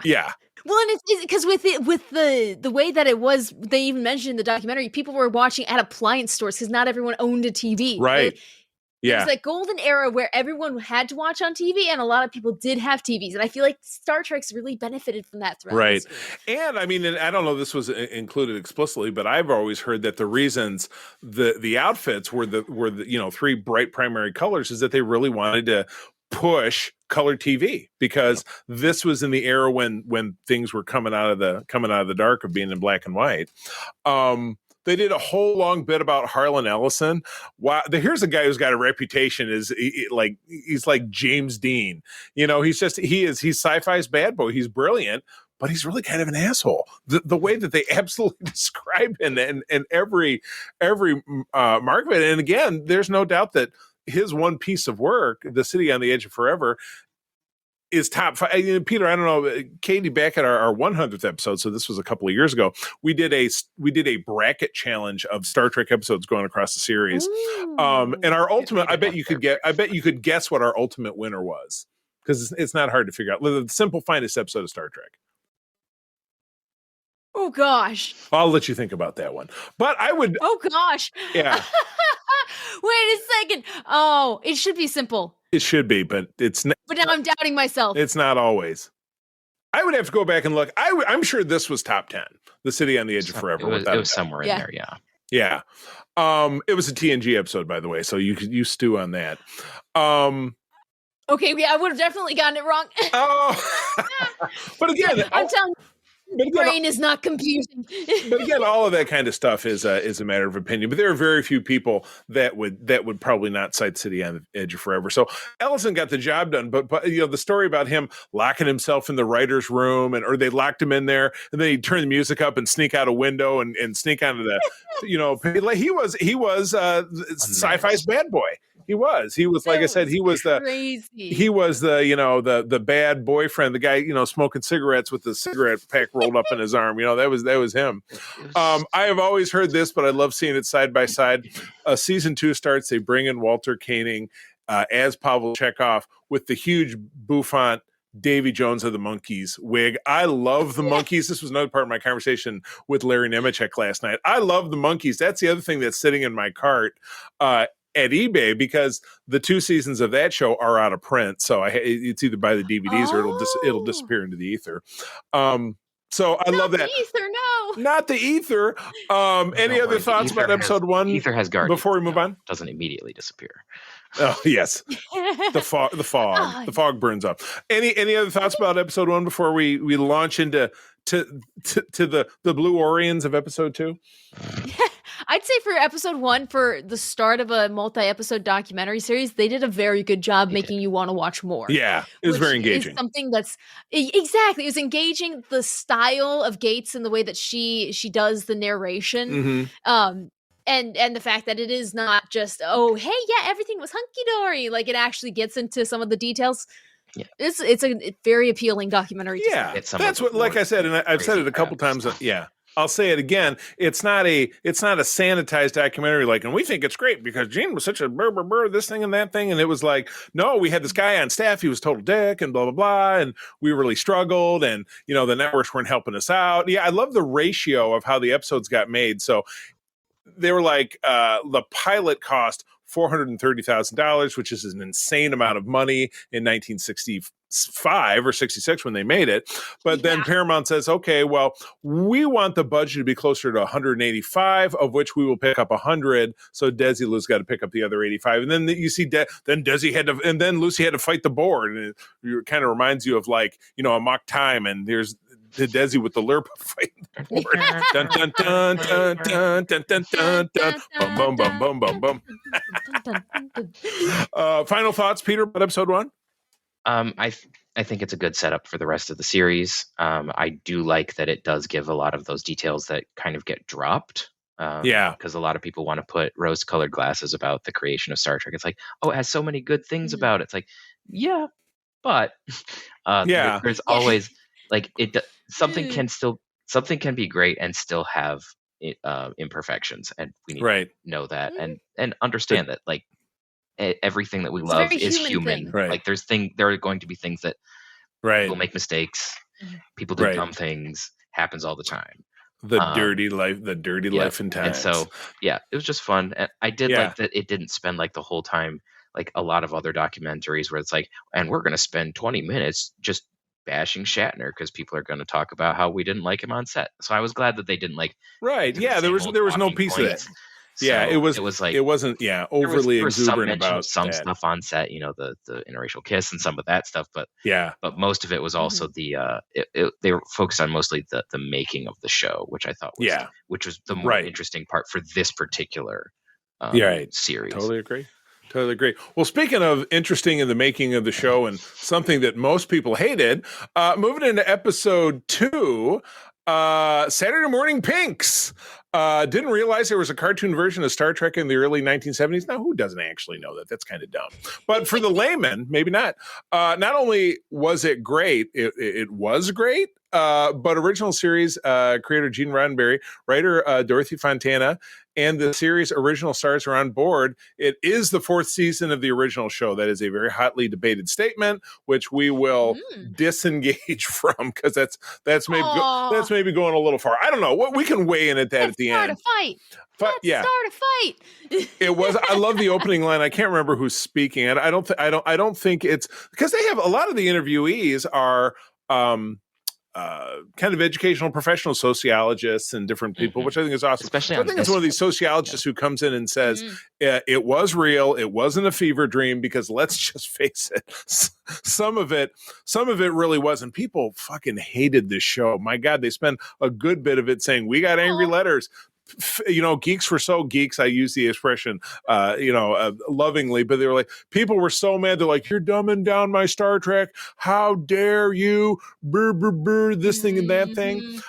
Yeah. Well, and it's because with the way that it was, they even mentioned in the documentary, people were watching at appliance stores because not everyone owned a TV. Right. It was like golden era where everyone had to watch on TV, and a lot of people did have TVs. And I feel like Star Trek's really benefited from that throughout history. And I mean, and I don't know if this was included explicitly, but I've always heard that the reasons the outfits were the three bright primary colors is that they really wanted to push color TV, because this was in the era when things were coming out of the dark of being in black and white. They did a whole long bit about Harlan Ellison. Wow, here's a guy who's got a reputation he's like James Dean. He's sci-fi's bad boy. He's brilliant, but he's really kind of an asshole. The way that they absolutely describe him and every mark of it. And again, there's no doubt that his one piece of work, The City on the Edge of Forever, is top five. Peter, I don't know, Katie, back at our 100th episode, so this was a couple of years ago, we did a bracket challenge of Star Trek episodes going across the series. And our ultimate, I bet you could guess what our ultimate winner was, because it's not hard to figure out. The simple finest episode of Star Trek. Oh gosh. I'll let you think about that one. But I would. Oh gosh. Yeah. Wait a second. Oh, it should be simple. It should be, but it's not. But now I'm doubting myself. It's not always. I would have to go back and look. I'm sure this was top 10. The City on the Edge of Forever. It was somewhere in there, yeah. Yeah. It was a TNG episode, by the way, so you stew on that. Okay, I would have definitely gotten it wrong. But again, I'm telling you. Brain is not confusing. But again, all of that kind of stuff is a matter of opinion. But there are very few people that would probably not cite City on the Edge of Forever. So Ellison got the job done. But the story about him locking himself in the writer's room, or they locked him in there, and then he'd turn the music up and sneak out a window and sneak onto the he was sci-fi's bad boy. He was like I said, he was the bad boyfriend, the guy, smoking cigarettes with the cigarette pack rolled up in his arm. That was him. I have always heard this, but I love seeing it side by side. Season 2 starts, they bring in Walter Koenig as Pavel Chekhov with the huge bouffant Davy Jones of the Monkees wig. I love the Monkees. This was another part of my conversation with Larry Nemechek last night. I love the Monkees. That's the other thing that's sitting in my cart at eBay, because the 2 seasons of that show are out of print. So it's either buy the DVDs or it'll disappear into the ether. So I love that. Ether, no. Not the ether. Any other thoughts about episode 1? Ether has guardians. Before we move on, doesn't immediately disappear. Oh yes, the fog burns up. Any other thoughts about episode 1 before we launch into the Blue Orions of episode 2? I'd say for episode 1, for the start of a multi-episode documentary series, they did a very good job making you want to watch more. Yeah, it was very engaging. Something that's exactly, it was engaging. The style of Gates and the way that she does the narration, and the fact that it is not just everything was hunky dory. Like, it actually gets into some of the details. Yeah, it's a very appealing documentary. Yeah, that's what, like I said, and I've said it a couple times. Yeah. I'll say it again. It's not a sanitized documentary, like, and we think it's great because Gene was such a this thing and that thing. And it was like, no, we had this guy on staff. He was total dick and blah, blah, blah. And we really struggled. And, the networks weren't helping us out. Yeah. I love the ratio of how the episodes got made. So they were like, the pilot cost $430,000, which is an insane amount of money in 1965 or 66 when they made it. But then Paramount says, okay, well, we want the budget to be closer to 185, of which we will pick up 100. So Desilu's got to pick up the other 85. And then you see, then Desi had to, and then Lucy had to fight the board. And it kind of reminds you of, like, a mock time. And there's the Desi with the Lurp fighting the board. Dun, dun, dun, dun, dun, dun, dun, dun, dun. Bum, bum, bum, bum, bum, bum. Final thoughts, Peter, about episode 1? I think it's a good setup for the rest of the series. I do like that it does give a lot of those details that kind of get dropped. Because a lot of people want to put rose-colored glasses about the creation of Star Trek. It's like, oh, it has so many good things about it. It's like, yeah, but there's always, like, something can be great and still have imperfections, and we need to know that and understand that, like, everything that we love is human. Right. Like, there are going to be things that people make mistakes, people do dumb things, happens all the time. The dirty life in time. And so, it was just fun. And I did like that it didn't spend, like, the whole time, like a lot of other documentaries where it's like, and we're going to spend 20 minutes just bashing Shatner because people are going to talk about how we didn't like him on set. So I was glad that they didn't, like, there was no piece of that. So it was like, it wasn't overly exuberant about some stuff on set, the interracial kiss and some of that stuff, but most of it was also they were focused on mostly the making of the show, which I thought was which was the more interesting part for this particular series. Totally agree. Well, speaking of interesting in the making of the show and something that most people hated, moving into episode 2, Saturday Morning Pinks. Didn't realize there was a cartoon version of Star Trek in the early 1970s. Now, who doesn't actually know that? That's kind of dumb. But for the layman, maybe not. Not only was it great, it was great, but original series creator Gene Roddenberry, writer Dorothy Fontana, and the series original stars are on board. It is the 4th season of the original show. That is a very hotly debated statement, which we will disengage from, because that's maybe going a little far. I don't know. What we can weigh in at that at the end. Start a fight. It was. I love the opening line. I can't remember who's speaking. I don't think it's because they have a lot of the interviewees are kind of educational professional sociologists and different people, which I think is awesome. Especially I think it's one of these sociologists who comes in and says, it was real. It wasn't a fever dream, because let's just face it. Some of it really wasn't. People fucking hated this show. My God, they spent a good bit of it saying, we got angry letters. Geeks were so geeks. I use the expression, lovingly, but they were like, people were so mad. They're like, you're dumbing down my Star Trek. How dare you? Brr, brr, brr, this thing and that thing.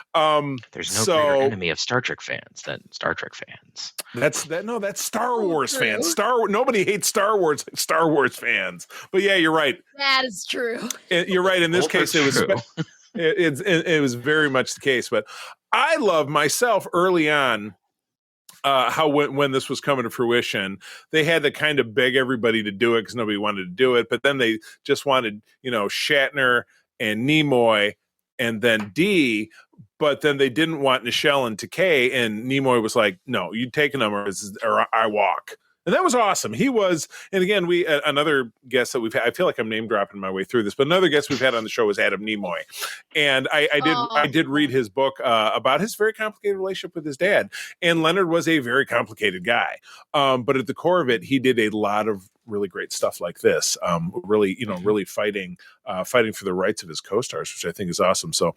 There's no greater enemy of Star Trek fans than Star Trek fans. That's Star Wars fans. Nobody hates Star Wars like Star Wars fans. But yeah, you're right. That is true. You're right. In this case, it was. It was very much the case, but I love myself early on how when this was coming to fruition, they had to kind of beg everybody to do it because nobody wanted to do it. But then they just wanted, Shatner and Nimoy and then D, but then they didn't want Nacelle and Takei, and Nimoy was like, no, you take them or I walk. And that was awesome. He was, and again, we another guest that we've had. I feel like I'm name dropping my way through this, but another guest we've had on the show was Adam Nimoy, and I did read his book about his very complicated relationship with his dad. And Leonard was a very complicated guy, but at the core of it, he did a lot of really great stuff like this. Really fighting for the rights of his co-stars, which I think is awesome. So,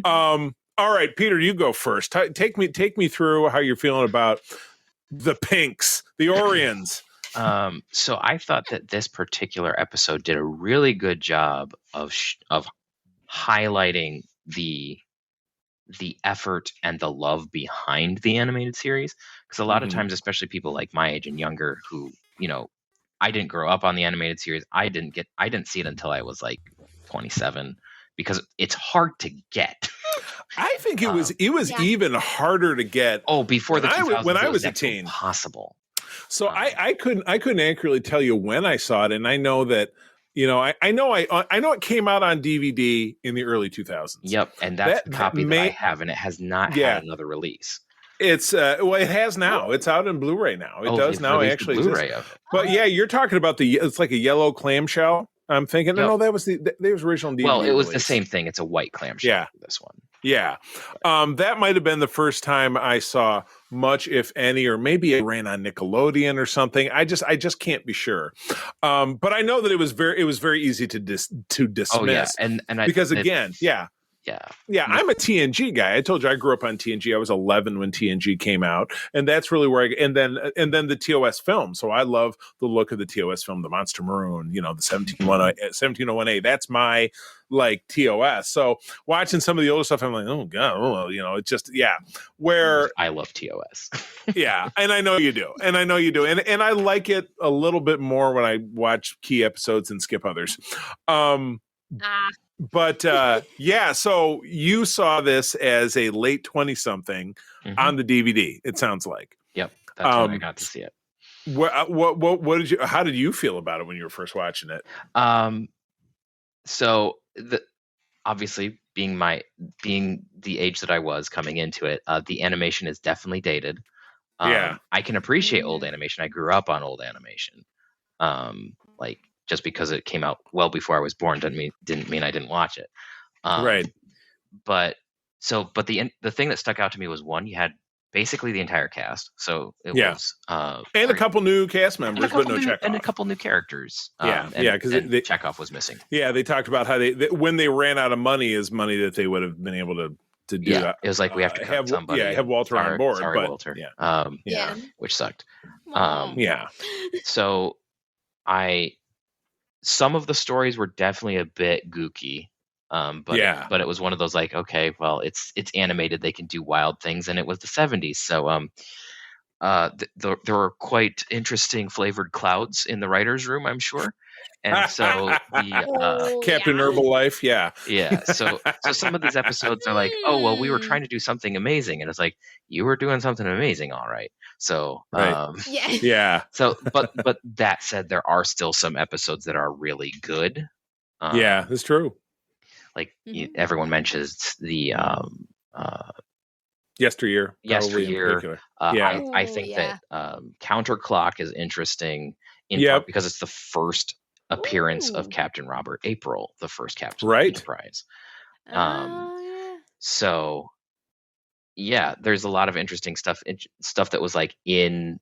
all right, Peter, you go first. Take me through how you're feeling about the Pinks, the Orions. So I thought that this particular episode did a really good job of highlighting the effort and the love behind the animated series. Because a lot of times, especially people like my age and younger, who I didn't grow up on the animated series. I didn't see it until I was like 27 because it's hard to get. I think it was even harder to get. Oh, before the 2000s, when I was a teen, impossible. So I couldn't accurately tell you when I saw it, and I know that I know it came out on DVD in the early 2000s. Yep, and that's the copy that I have, and it has not had another release. It's it has now. It's out in Blu-ray now. It does now actually Blu-ray exist. of it. But yeah, you're talking about it's like a yellow clamshell. I'm thinking, no, that was the original DVD. Well, it was release. the same thing. It's a white clamshell for this one. Yeah. That might have been the first time I saw much, if any, or maybe it ran on Nickelodeon or something. I just can't be sure. But I know that it was very easy to dismiss. Oh yeah, and because again, I'm a TNG guy. I told you I grew up on TNG. I was 11 when TNG came out, and that's really where and then the TOS film. So I love the look of the TOS film, the Monster Maroon, the 1701A. That's my TOS. So watching some of the older stuff, I'm like, oh god, it's just where I love TOS. Yeah, and I know you do, and I like it a little bit more when I watch key episodes and skip others. But so you saw this as a late 20-something on the DVD. It sounds like. Yep, that's when I got to see it. What did you? How did you feel about it when you were first watching it? So obviously being the age that I was coming into it, the animation is definitely dated. I can appreciate old animation. I grew up on old animation. Just because it came out well before I was born didn't mean I didn't watch it. Right. But the thing that stuck out to me was, one, you had basically the entire cast. So it was and a couple new cast members, but no Chekhov. And a couple new characters. Because Chekhov was missing. Yeah, they talked about how they when they ran out of money is money that they would have been able to do that. It was like, we have to cut somebody. Yeah, have Walter on board. Sorry, Walter. Which sucked. So some of the stories were definitely a bit gooky. But it was one of those okay, well, it's animated, they can do wild things, and it was the 70s. So there were quite interesting flavored clouds in the writer's room, I'm sure. And so the Captain Herbalife, So some of these episodes are like, oh well, we were trying to do something amazing, and it's like, you were doing something amazing, all right. So So but that said, there are still some episodes that are really good. That's true. Everyone mentions the Yesteryear. I think that Counterclock is interesting in part because it's the first appearance of Captain Robert April, the first captain of the Enterprise. So there's a lot of interesting stuff that was in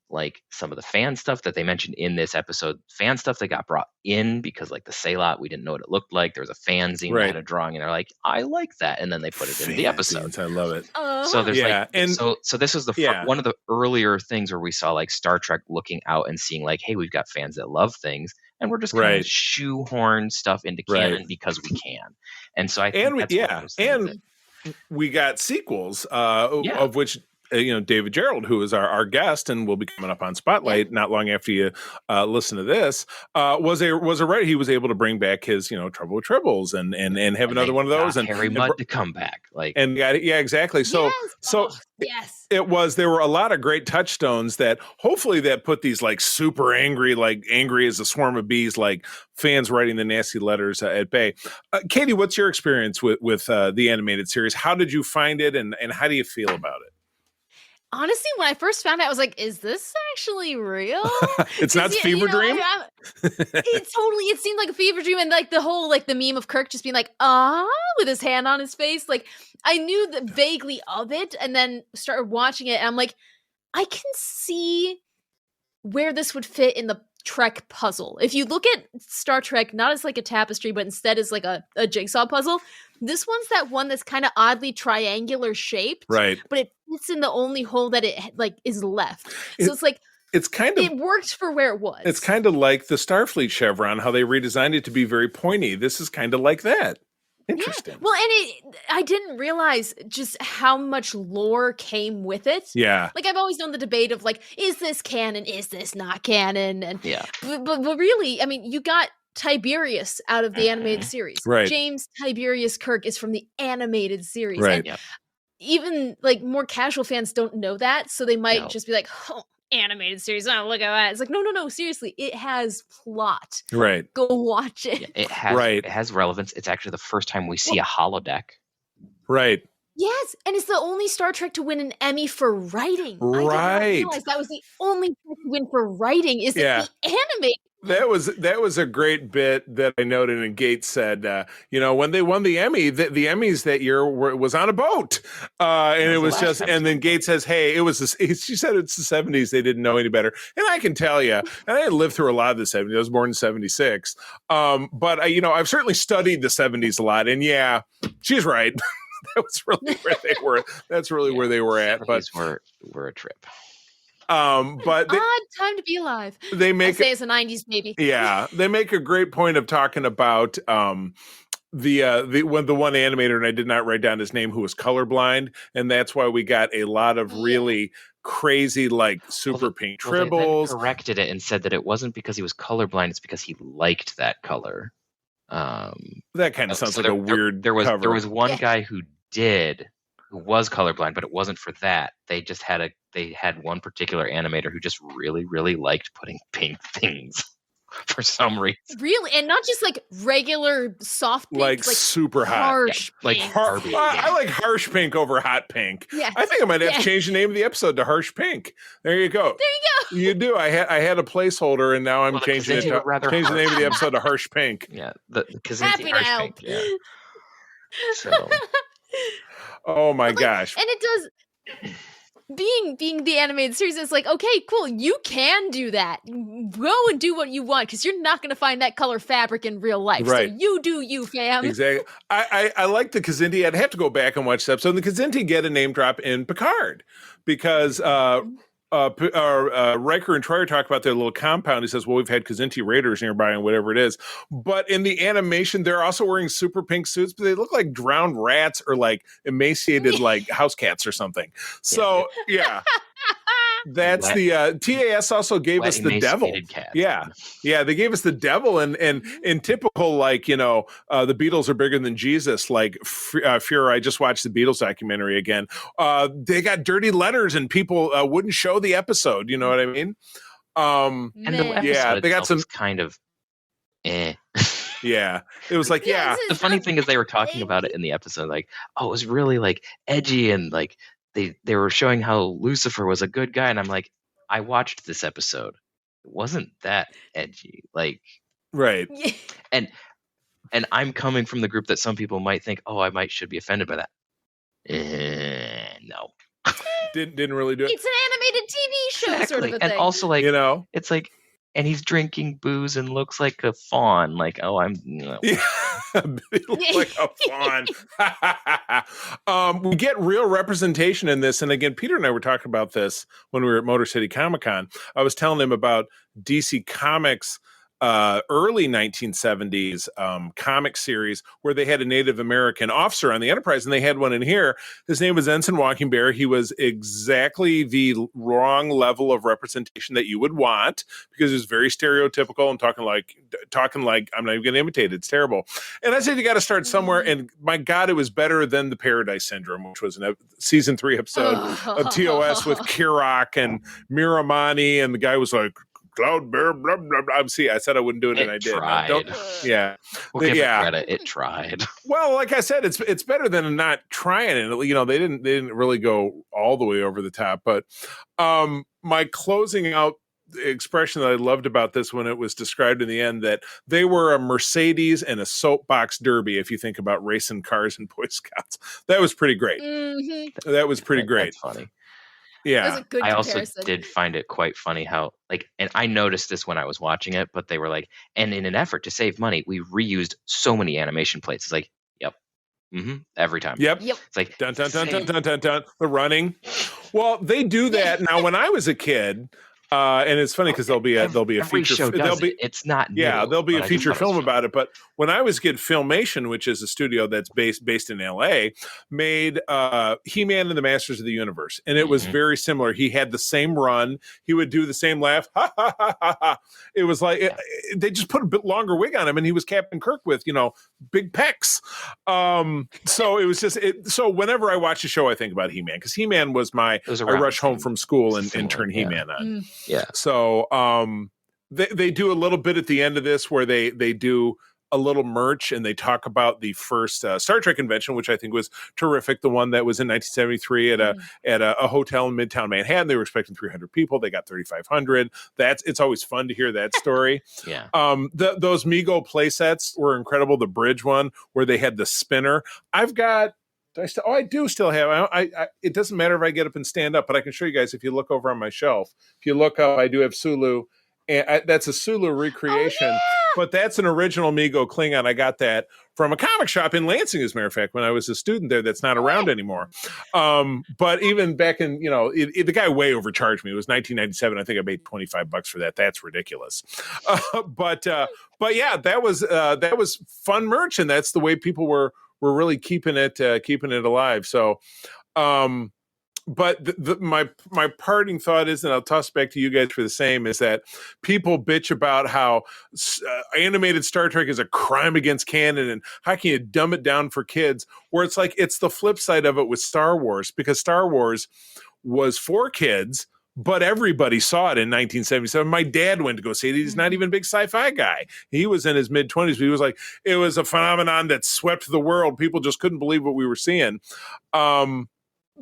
some of the fan stuff that they mentioned in this episode, fan stuff that got brought in because the Sailot, we didn't know what it looked like. There was a fanzine that had a drawing, and they're like, I like that, and then they put it in the episode. I love it. So there's so this was one of the earlier things where we saw Star Trek looking out and seeing hey, we've got fans that love things, and we're just kind of shoehorn stuff into canon because we can. And so I think we got sequels, of which David Gerald, who is our guest and will be coming up on Spotlight not long after you listen to this, was a writer. He was able to bring back his Trouble with Tribbles and have another one of those, and Harry Mudd to come back, exactly. So yes. There were a lot of great touchstones that hopefully that put these like super angry, like angry as a swarm of bees, like fans writing the nasty letters at bay. Katie, what's your experience with the animated series? How did you find it, and how do you feel about it? Honestly, when I first found it, I was like, is this actually real? It's not fever dream? It seemed like a fever dream, and like the whole the meme of Kirk just being like, with his hand on his face. Like, I knew vaguely of it, and then started watching it, and I'm like, I can see where this would fit in the Trek puzzle. If you look at Star Trek not as like a tapestry, but instead as like a jigsaw puzzle, this one's that one that's kind of oddly triangular shaped, right? But it fits in the only hole that it is left. So it's like it worked for where it was. It's kind of like the Starfleet chevron, how they redesigned it to be very pointy. This is kind of like that. Interesting. Yeah. Well, and I didn't realize just how much lore came with it. Yeah. Like, I've always known the debate of is this canon? Is this not canon? And but really, I mean, you got Tiberius out of the animated series. Right. James Tiberius Kirk is from the animated series. Right. And even more casual fans don't know that, so they might just be like, oh, animated series, oh, look at that. It's like, no, seriously, it has plot. Right. Go watch it. It has relevance. It's actually the first time we see a holodeck. Right. Yes, and it's the only Star Trek to win an Emmy for writing. Right. I did not realize that was the only Trek to win for writing is the animated. That was a great bit that I noted, and Gates said, when they won the Emmy, the Emmys that year was on a boat, and it was just, and then Gates says, "Hey, it was." She said it's the '70s; they didn't know any better, and I can tell you, and I lived through a lot of the '70s. I was born in '76, but I've certainly studied the '70s a lot, and she's right. That was really where they were. That's really where they were at. But were a trip. But odd time to be alive. They make it's a '90s baby. Yeah, they make a great point of talking about the one animator, and I did not write down his name, who was colorblind, and that's why we got a lot of really crazy super pink tribbles. They corrected it and said that it wasn't because he was colorblind; it's because he liked that color. That kind of sounds like a weird. There was one guy who was colorblind, but it wasn't for that. They just had one particular animator who just really, really liked putting pink things for some reason. Really, and not just regular soft pink, like super hot, harsh, I like harsh pink over hot pink. Yeah. I think I might have to change the name of the episode to Harsh Pink. There you go. You do. I had a placeholder, and now I'm changing it to change the name of the episode to Harsh Pink. Yeah, happy to help. Pink, yeah. So. Oh my gosh. And it does, being the animated series, it's like, okay, cool, you can do that. Go and do what you want, because you're not going to find that color fabric in real life. Right. So you do you, fam. Exactly. I like the Kazinti. I'd have to go back and watch the episode. The Kazinti get a name drop in Picard, because Riker and Troy talk about their little compound. He says, well, we've had Kazinti raiders nearby and whatever it is. But in the animation, they're also wearing super pink suits, but they look like drowned rats or emaciated house cats or something. So, yeah. That's the TAS also gave us the devil. Cat. Yeah. They gave us the devil, and in typical the Beatles are bigger than Jesus. Fuhrer, I just watched the Beatles documentary again. They got dirty letters, and people wouldn't show the episode. You know what I mean? And the episode they got some kind of. Yeah, it was The funny thing is they were talking about it in the episode, it was really edgy, and they were showing how Lucifer was a good guy, and I'm like, I watched this episode. It wasn't that edgy. Right. And I'm coming from the group that some people might think, oh, should be offended by that. No. Didn't really do it. It's an animated TV show, Exactly. sort of a thing. And also, it's and he's drinking booze and looks like a fawn. I'm. Yeah. He looks like a fawn. We get real representation in this, and again, Peter and I were talking about this when we were at Motor City Comic Con. I was telling him about DC Comics early 1970s comic series where they had a Native American officer on the Enterprise, and they had one in here. His name was Ensign Walking Bear. He was exactly the wrong level of representation that you would want because he was very stereotypical and talking like I'm not even going to imitate it. It's terrible. And I said you got to start somewhere. And my God, it was better than the Paradise Syndrome, which was a season 3 episode of TOS with Kirok and Miramani, and the guy was like, Cloud Bear, blah, blah, blah. See, I said I wouldn't do it, and I did. Yeah. We'll give it credit. It tried. Well, like I said, it's better than not trying it. You know, they didn't really go all the way over the top. But my closing out expression that I loved about this when it was described in the end, that they were a Mercedes and a soapbox derby. If you think about racing cars and Boy Scouts, that was pretty great. Mm-hmm. That was pretty great. That's funny. Yeah, I also did find it quite funny how, like, and I noticed this when I was watching it, but they were like, and in an effort to save money, we reused so many animation plates. It's like, yep, every time. Yep. It's like dun dun dun dun dun dun dun. The running. Well, they do that now. When I was a kid. And it's funny because there'll be a feature. Show it's not new, there'll be a feature film about it. But when I was a kid, Filmation, which is a studio that's based in L.A., made He-Man and the Masters of the Universe, and it was very similar. He had the same run. He would do the same laugh. Ha ha ha ha ha. It was like they just put a bit longer wig on him, and he was Captain Kirk with big pecs. So it was just So whenever I watch a show, I think about He-Man because He-Man was I rush home from school and turn He-Man on. Yeah. So they do a little bit at the end of this where they do a little merch and they talk about the first Star Trek convention, which I think was terrific. The one that was in 1973 at a hotel in Midtown Manhattan. They were expecting 300 people. They got 3,500. It's always fun to hear that story. Yeah. Those Mego play sets were incredible. The bridge one where they had the spinner. I do still have. It doesn't matter if I get up and stand up, but I can show you guys if you look over on my shelf. If you look up, I do have Sulu, and that's a Sulu recreation. But that's an original Mego Klingon. I got that from a comic shop in Lansing, as a matter of fact, when I was a student there. That's not around anymore. But even back in, the guy way overcharged me. It was 1997. I think I paid $25 for that. That's ridiculous. But yeah, that was fun merch, and that's the way people were really keeping it alive. So, but my parting thought is, and I'll toss back to you guys for the same, is that people bitch about how animated Star Trek is a crime against canon and how can you dumb it down for kids, where it's like, it's the flip side of it with Star Wars, because Star Wars was for kids, but everybody saw it in 1977. My dad went to go see it. He's not even a big sci-fi guy. He was in his mid-20s, but he was like, it was a phenomenon that swept the world. People just couldn't believe what we were seeing.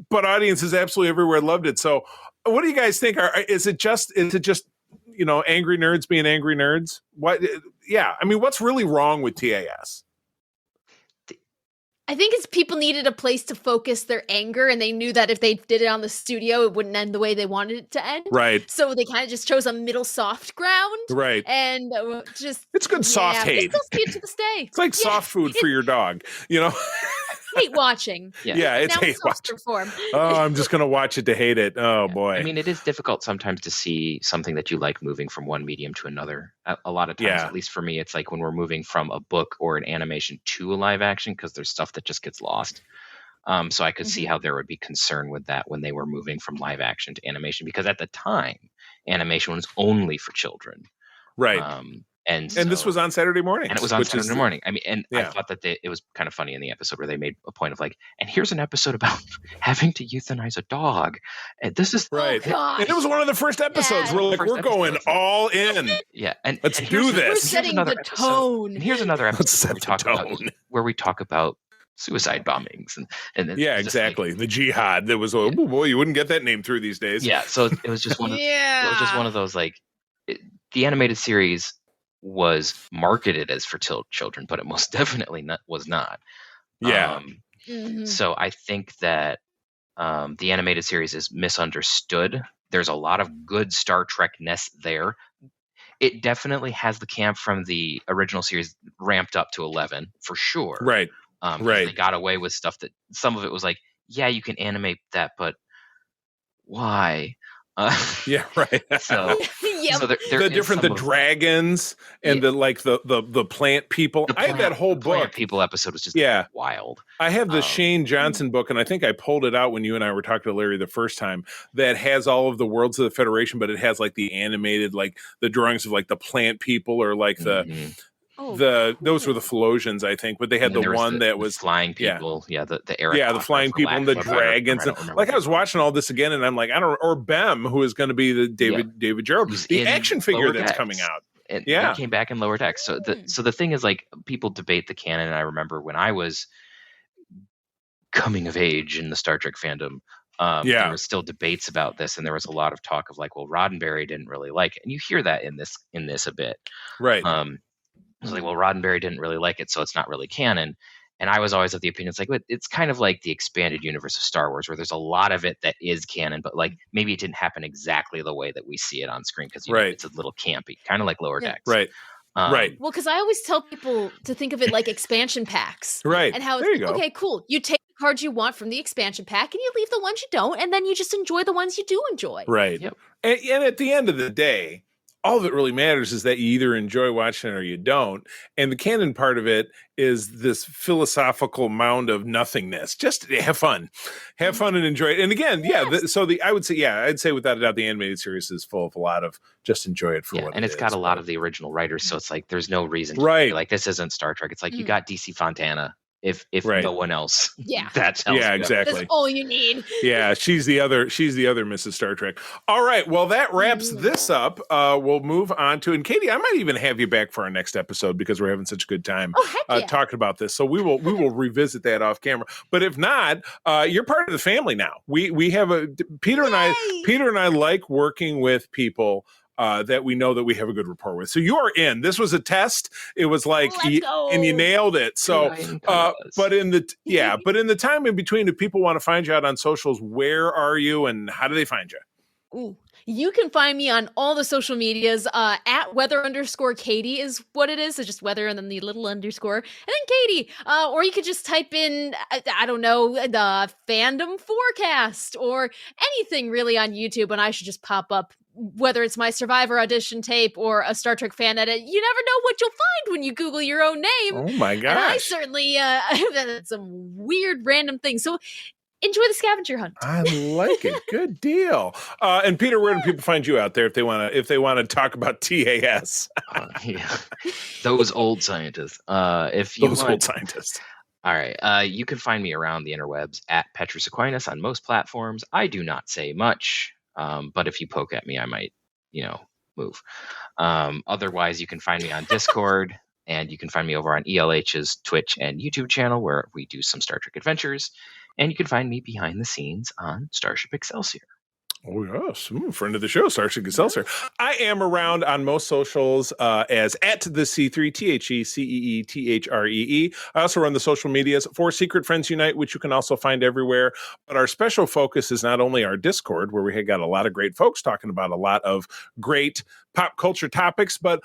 But audiences absolutely everywhere loved it. So what do you guys think? Is it just angry nerds being angry nerds? What? Yeah. I mean, what's really wrong with TAS? I think it's people needed a place to focus their anger, and they knew that if they did it on the studio, it wouldn't end the way they wanted it to end. Right. So they kind of just chose a middle soft ground. Right. And it's good soft hate. They still see it to this day. It's like soft food for your dog, Hate watching. Yeah, it's hate watching. Form. Oh, I'm just gonna watch it to hate it. Oh boy. I mean, it is difficult sometimes to see something that you like moving from one medium to another. A lot of times, at least for me, it's like when we're moving from a book or an animation to a live action, because there's stuff that just gets lost. So I could see how there would be concern with that when they were moving from live action to animation, because at the time, animation was only for children. Right. And this was on Saturday morning. And it was on Saturday morning. I mean, and I thought that it was kind of funny in the episode where they made a point of like, and here's an episode about having to euthanize a dog. And this is right. And it was one of the first episodes. We're going all in. Yeah, and let's do this. We're setting the tone. And here's another episode where we talk about suicide bombings and yeah, exactly. Like, the jihad. That was oh boy, you wouldn't get that name through these days. Yeah, so it was just one. It was just one of those like the animated series was marketed as for children, but it most definitely was not. Yeah. So I think that the animated series is misunderstood. There's a lot of good Star Trek-ness there. It definitely has the camp from the original series ramped up to 11 for sure. Right. Right. They got away with stuff that some of it was like, yeah, you can animate that, but why? Yeah, right. So Yep. So the dragons and the plant people. I have that whole book. Plant people episode was just wild. I have the Shane Johnson book, and I think I pulled it out when you and I were talking to Larry the first time, that has all of the worlds of the Federation, but it has like the animated, like the drawings of like the plant people, or like those were the Phalosians, I think, but they had the one that was flying people. Yeah, the the flying people and the dragons. Like I was watching all this again, and I'm like, or Bem, who is going to be the David Gerald, the action figure that's coming out. It came back in lower decks. So the thing is, like, people debate the canon. And I remember when I was coming of age in the Star Trek fandom, there were still debates about this, and there was a lot of talk of like, well, Roddenberry didn't really like it, and you hear that in this a bit, right? It was like, well, Roddenberry didn't really like it, so it's not really canon. And I was always of the opinion, it's like, it's kind of like the expanded universe of Star Wars, where there's a lot of it that is canon, but like maybe it didn't happen exactly the way that we see it on screen, because it's a little campy, kind of like Lower Decks. Right. Right. Well, because I always tell people to think of it like expansion packs. Right. And how it's like, okay, cool. You take the cards you want from the expansion pack and you leave the ones you don't, and then you just enjoy the ones you do enjoy. Right. Yep. And at the end of the day, all that really matters is that you either enjoy watching it or you don't. And the canon part of it is this philosophical mound of nothingness. Just have fun and enjoy it. And again, I'd say without a doubt, the animated series is full of a lot of just enjoy it for what it is. And it's got a lot of the original writers. So it's like, there's no reason to be like, this isn't Star Trek. It's like, you got DC Fontana. If no one else, that tells you. Exactly. That's all you need. Yeah, she's the other Mrs. Star Trek. All right, well, that wraps this up. We'll move on to, and Katie, I might even have you back for our next episode because we're having such a good time talking about this. So we will revisit that off camera. But if not, you're part of the family now. We have Peter and I like working with people that we know that we have a good rapport with. So you are in. This was a test. It was like, and you nailed it. So, but in the time in between, if people want to find you out on socials, where are you and how do they find you? Ooh. You can find me on all the social medias at weather_Katie is what it is. So just weather and then the little underscore and then Katie. Or you could just type in, I don't know, the fandom forecast or anything really on YouTube, and I should just pop up. Whether it's my Survivor audition tape or a Star Trek fan edit, you never know what you'll find when you Google your own name. Oh my gosh. And I certainly have some weird random things. So enjoy the scavenger hunt. I like it. Good deal. And Peter, where do people find you out there if they want to talk about TAS? Those old scientists. Old scientists. All right. You can find me around the interwebs at Petrus Aquinas on most platforms. I do not say much. But if you poke at me, I might, move. Otherwise, you can find me on Discord, and you can find me over on ELH's Twitch and YouTube channel, where we do some Star Trek adventures. And you can find me behind the scenes on Starship Excelsior. Oh, yes. Friend of the show, Starship Excelsior. I am around on most socials as at the C3, THECEETHREE. I also run the social medias for Secret Friends Unite, which you can also find everywhere. But our special focus is not only our Discord, where we have got a lot of great folks talking about a lot of great pop culture topics, but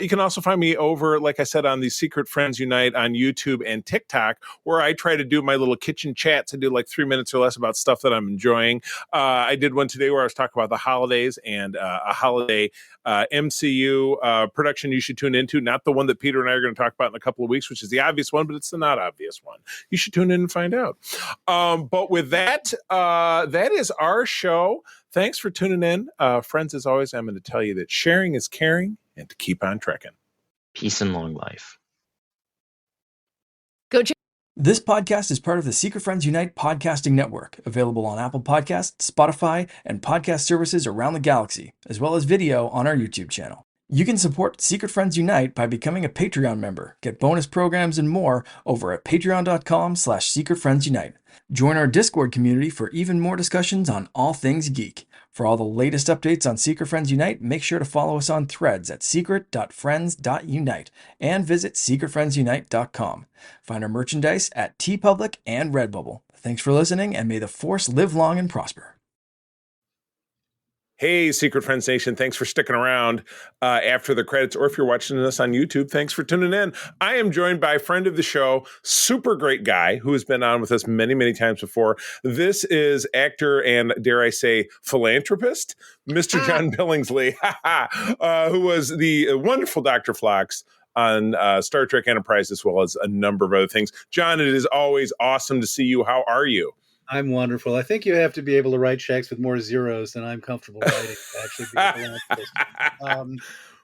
you can also find me over, like I said, on the Secret Friends Unite on YouTube and TikTok, where I try to do my little kitchen chats. I do like 3 minutes or less about stuff that I'm enjoying. I did one today where I was talking about the holidays and a holiday MCU production you should tune into, not the one that Peter and I are going to talk about in a couple of weeks, which is the obvious one, but it's the not obvious one. You should tune in and find out. But with that, that is our show. Thanks for tuning in. Friends, as always, I'm going to tell you that sharing is caring and to keep on trekking. Peace and long life. Go check. This podcast is part of the Secret Friends Unite podcasting network, available on Apple Podcasts, Spotify, and podcast services around the galaxy, as well as video on our YouTube channel. You can support Secret Friends Unite by becoming a Patreon member, get bonus programs and more over at patreon.com/secretfriendsunite. Join our Discord community for even more discussions on all things geek. For all the latest updates on Secret Friends Unite, make sure to follow us on Threads at secret.friends.unite and visit secretfriendsunite.com. Find our merchandise at TeePublic and Redbubble. Thanks for listening, and may the Force live long and prosper. Hey, Secret Friends Nation, thanks for sticking around after the credits, or if you're watching us on YouTube, thanks for tuning in. I am joined by a friend of the show, super great guy who has been on with us many, many times before. This is actor and, dare I say, philanthropist, Mr. John Billingsley, who was the wonderful Dr. Phlox on Star Trek Enterprise, as well as a number of other things. John, it is always awesome to see you. How are you? I'm wonderful. I think you have to be able to write checks with more zeros than I'm comfortable writing to actually be a philanthropist.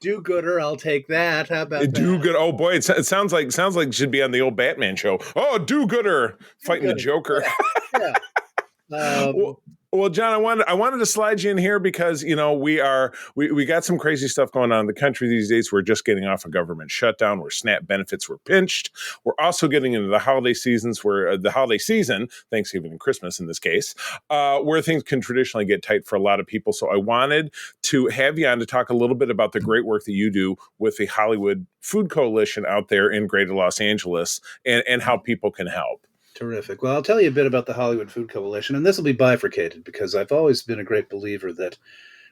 Do-gooder, I'll take that. How about do-gooder? Oh boy, it sounds like it should be on the old Batman show. Oh, do-gooder fighting the Joker. Yeah. Well, John, I wanted to slide you in here because, you know, we got some crazy stuff going on in the country these days. We're just getting off a government shutdown where SNAP benefits were pinched. We're also getting into the holiday seasons where the holiday season, Thanksgiving and Christmas in this case, where things can traditionally get tight for a lot of people. So I wanted to have you on to talk a little bit about the great work that you do with the Hollywood Food Coalition out there in Greater Los Angeles and how people can help. Terrific. Well, I'll tell you a bit about the Hollywood Food Coalition, and this will be bifurcated because I've always been a great believer that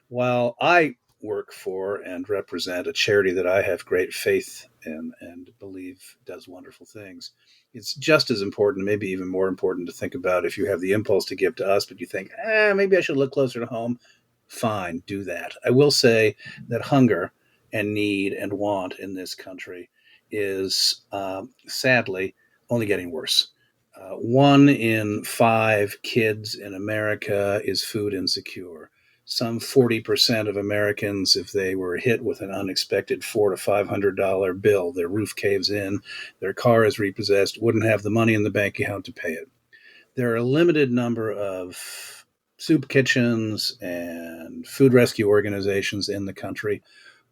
while I work for and represent a charity that I have great faith in and believe does wonderful things, it's just as important, maybe even more important, to think about if you have the impulse to give to us, but you think, maybe I should look closer to home. Fine, do that. I will say that hunger and need and want in this country is sadly only getting worse. 1 in 5 kids in America is food insecure. Some 40% of Americans, if they were hit with an unexpected $400 to $500 bill, their roof caves in, their car is repossessed, wouldn't have the money in the bank account to pay it. There are a limited number of soup kitchens and food rescue organizations in the country.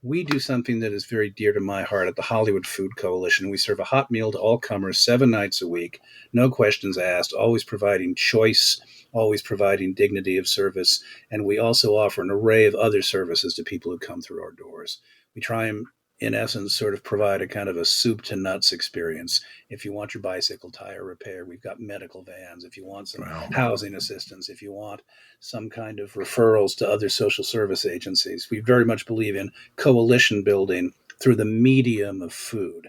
We do something that is very dear to my heart at the Hollywood Food Coalition. We serve a hot meal to all comers 7 nights a week, no questions asked, always providing choice, always providing dignity of service. And we also offer an array of other services to people who come through our doors. We try and, in essence, sort of provide a kind of a soup to nuts experience. If you want your bicycle tire repaired, we've got medical vans. If you want some housing assistance, if you want some kind of referrals to other social service agencies, we very much believe in coalition building through the medium of food.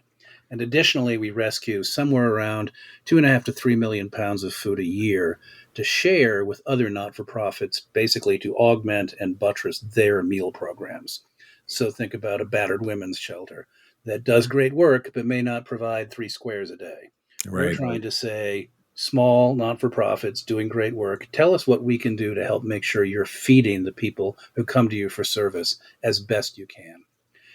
And additionally, we rescue somewhere around 2.5 to 3 million pounds of food a year to share with other not-for-profits, basically to augment and buttress their meal programs. So think about a battered women's shelter that does great work, but may not provide 3 squares a day. Right. We're trying to say, small not-for-profits doing great work, tell us what we can do to help make sure you're feeding the people who come to you for service as best you can.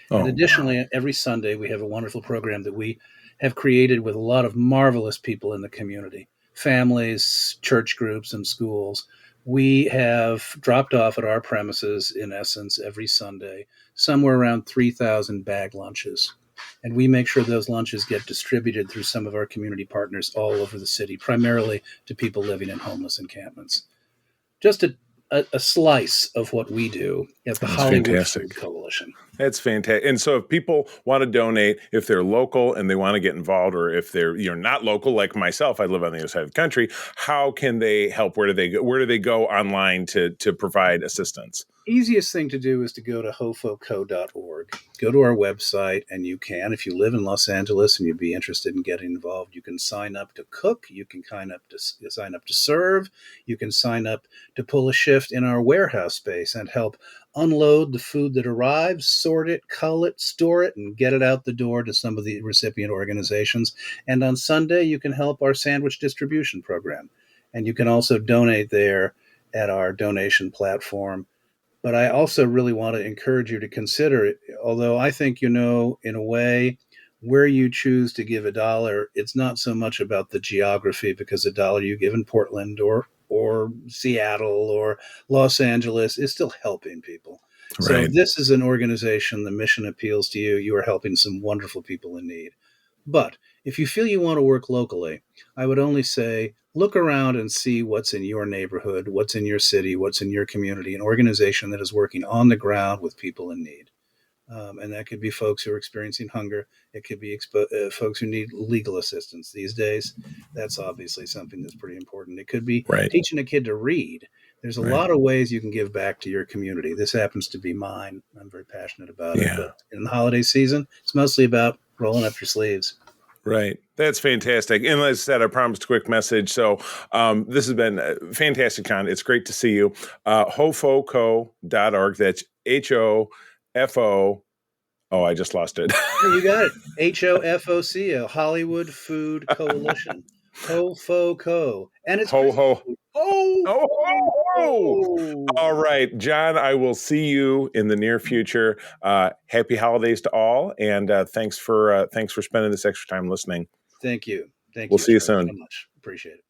And additionally, every Sunday, we have a wonderful program that we have created with a lot of marvelous people in the community, families, church groups, and schools. We have dropped off at our premises, in essence, every Sunday, somewhere around 3,000 bag lunches. And we make sure those lunches get distributed through some of our community partners all over the city, primarily to people living in homeless encampments. Just a slice of what we do at the Hollywood Food Coalition. That's fantastic. And so if people want to donate, if they're local and they want to get involved, or if they're not local like myself, I live on the other side of the country, how can they help? Where do they go? Where do they go online to provide assistance? Easiest thing to do is to go to hofoco.org. Go to our website, and you can, if you live in Los Angeles and you'd be interested in getting involved, you can sign up to cook, you can sign up to serve, you can sign up to pull a shift in our warehouse space and help unload the food that arrives, sort it, cull it, store it, and get it out the door to some of the recipient organizations. And on Sunday, you can help our sandwich distribution program. And you can also donate there at our donation platform. But I also really want to encourage you to consider it, although I think, in a way, where you choose to give $1, it's not so much about the geography, because $1 you give in Portland or Seattle or Los Angeles is still helping people. Right. So if this is an organization, the mission appeals to you, you are helping some wonderful people in need. But if you feel you want to work locally, I would only say, look around and see what's in your neighborhood, what's in your city, what's in your community, an organization that is working on the ground with people in need. And that could be folks who are experiencing hunger. It could be folks who need legal assistance these days. That's obviously something that's pretty important. It could be teaching a kid to read. There's a lot of ways you can give back to your community. This happens to be mine. I'm very passionate about it. But in the holiday season, it's mostly about rolling up your sleeves. Right. That's fantastic. And as I said, I promised a quick message. So this has been fantastic, John. It's great to see you. hofoco.org. That's HOFO. Oh, I just lost it. You got it. HOFOCO, Hollywood Food Coalition. HOFOCO. And it's ho ho. Oh. All right, John, I will see you in the near future. Happy holidays to all, and thanks for spending this extra time listening. Thank you. Thank you. We'll see you soon. So much. Appreciate it.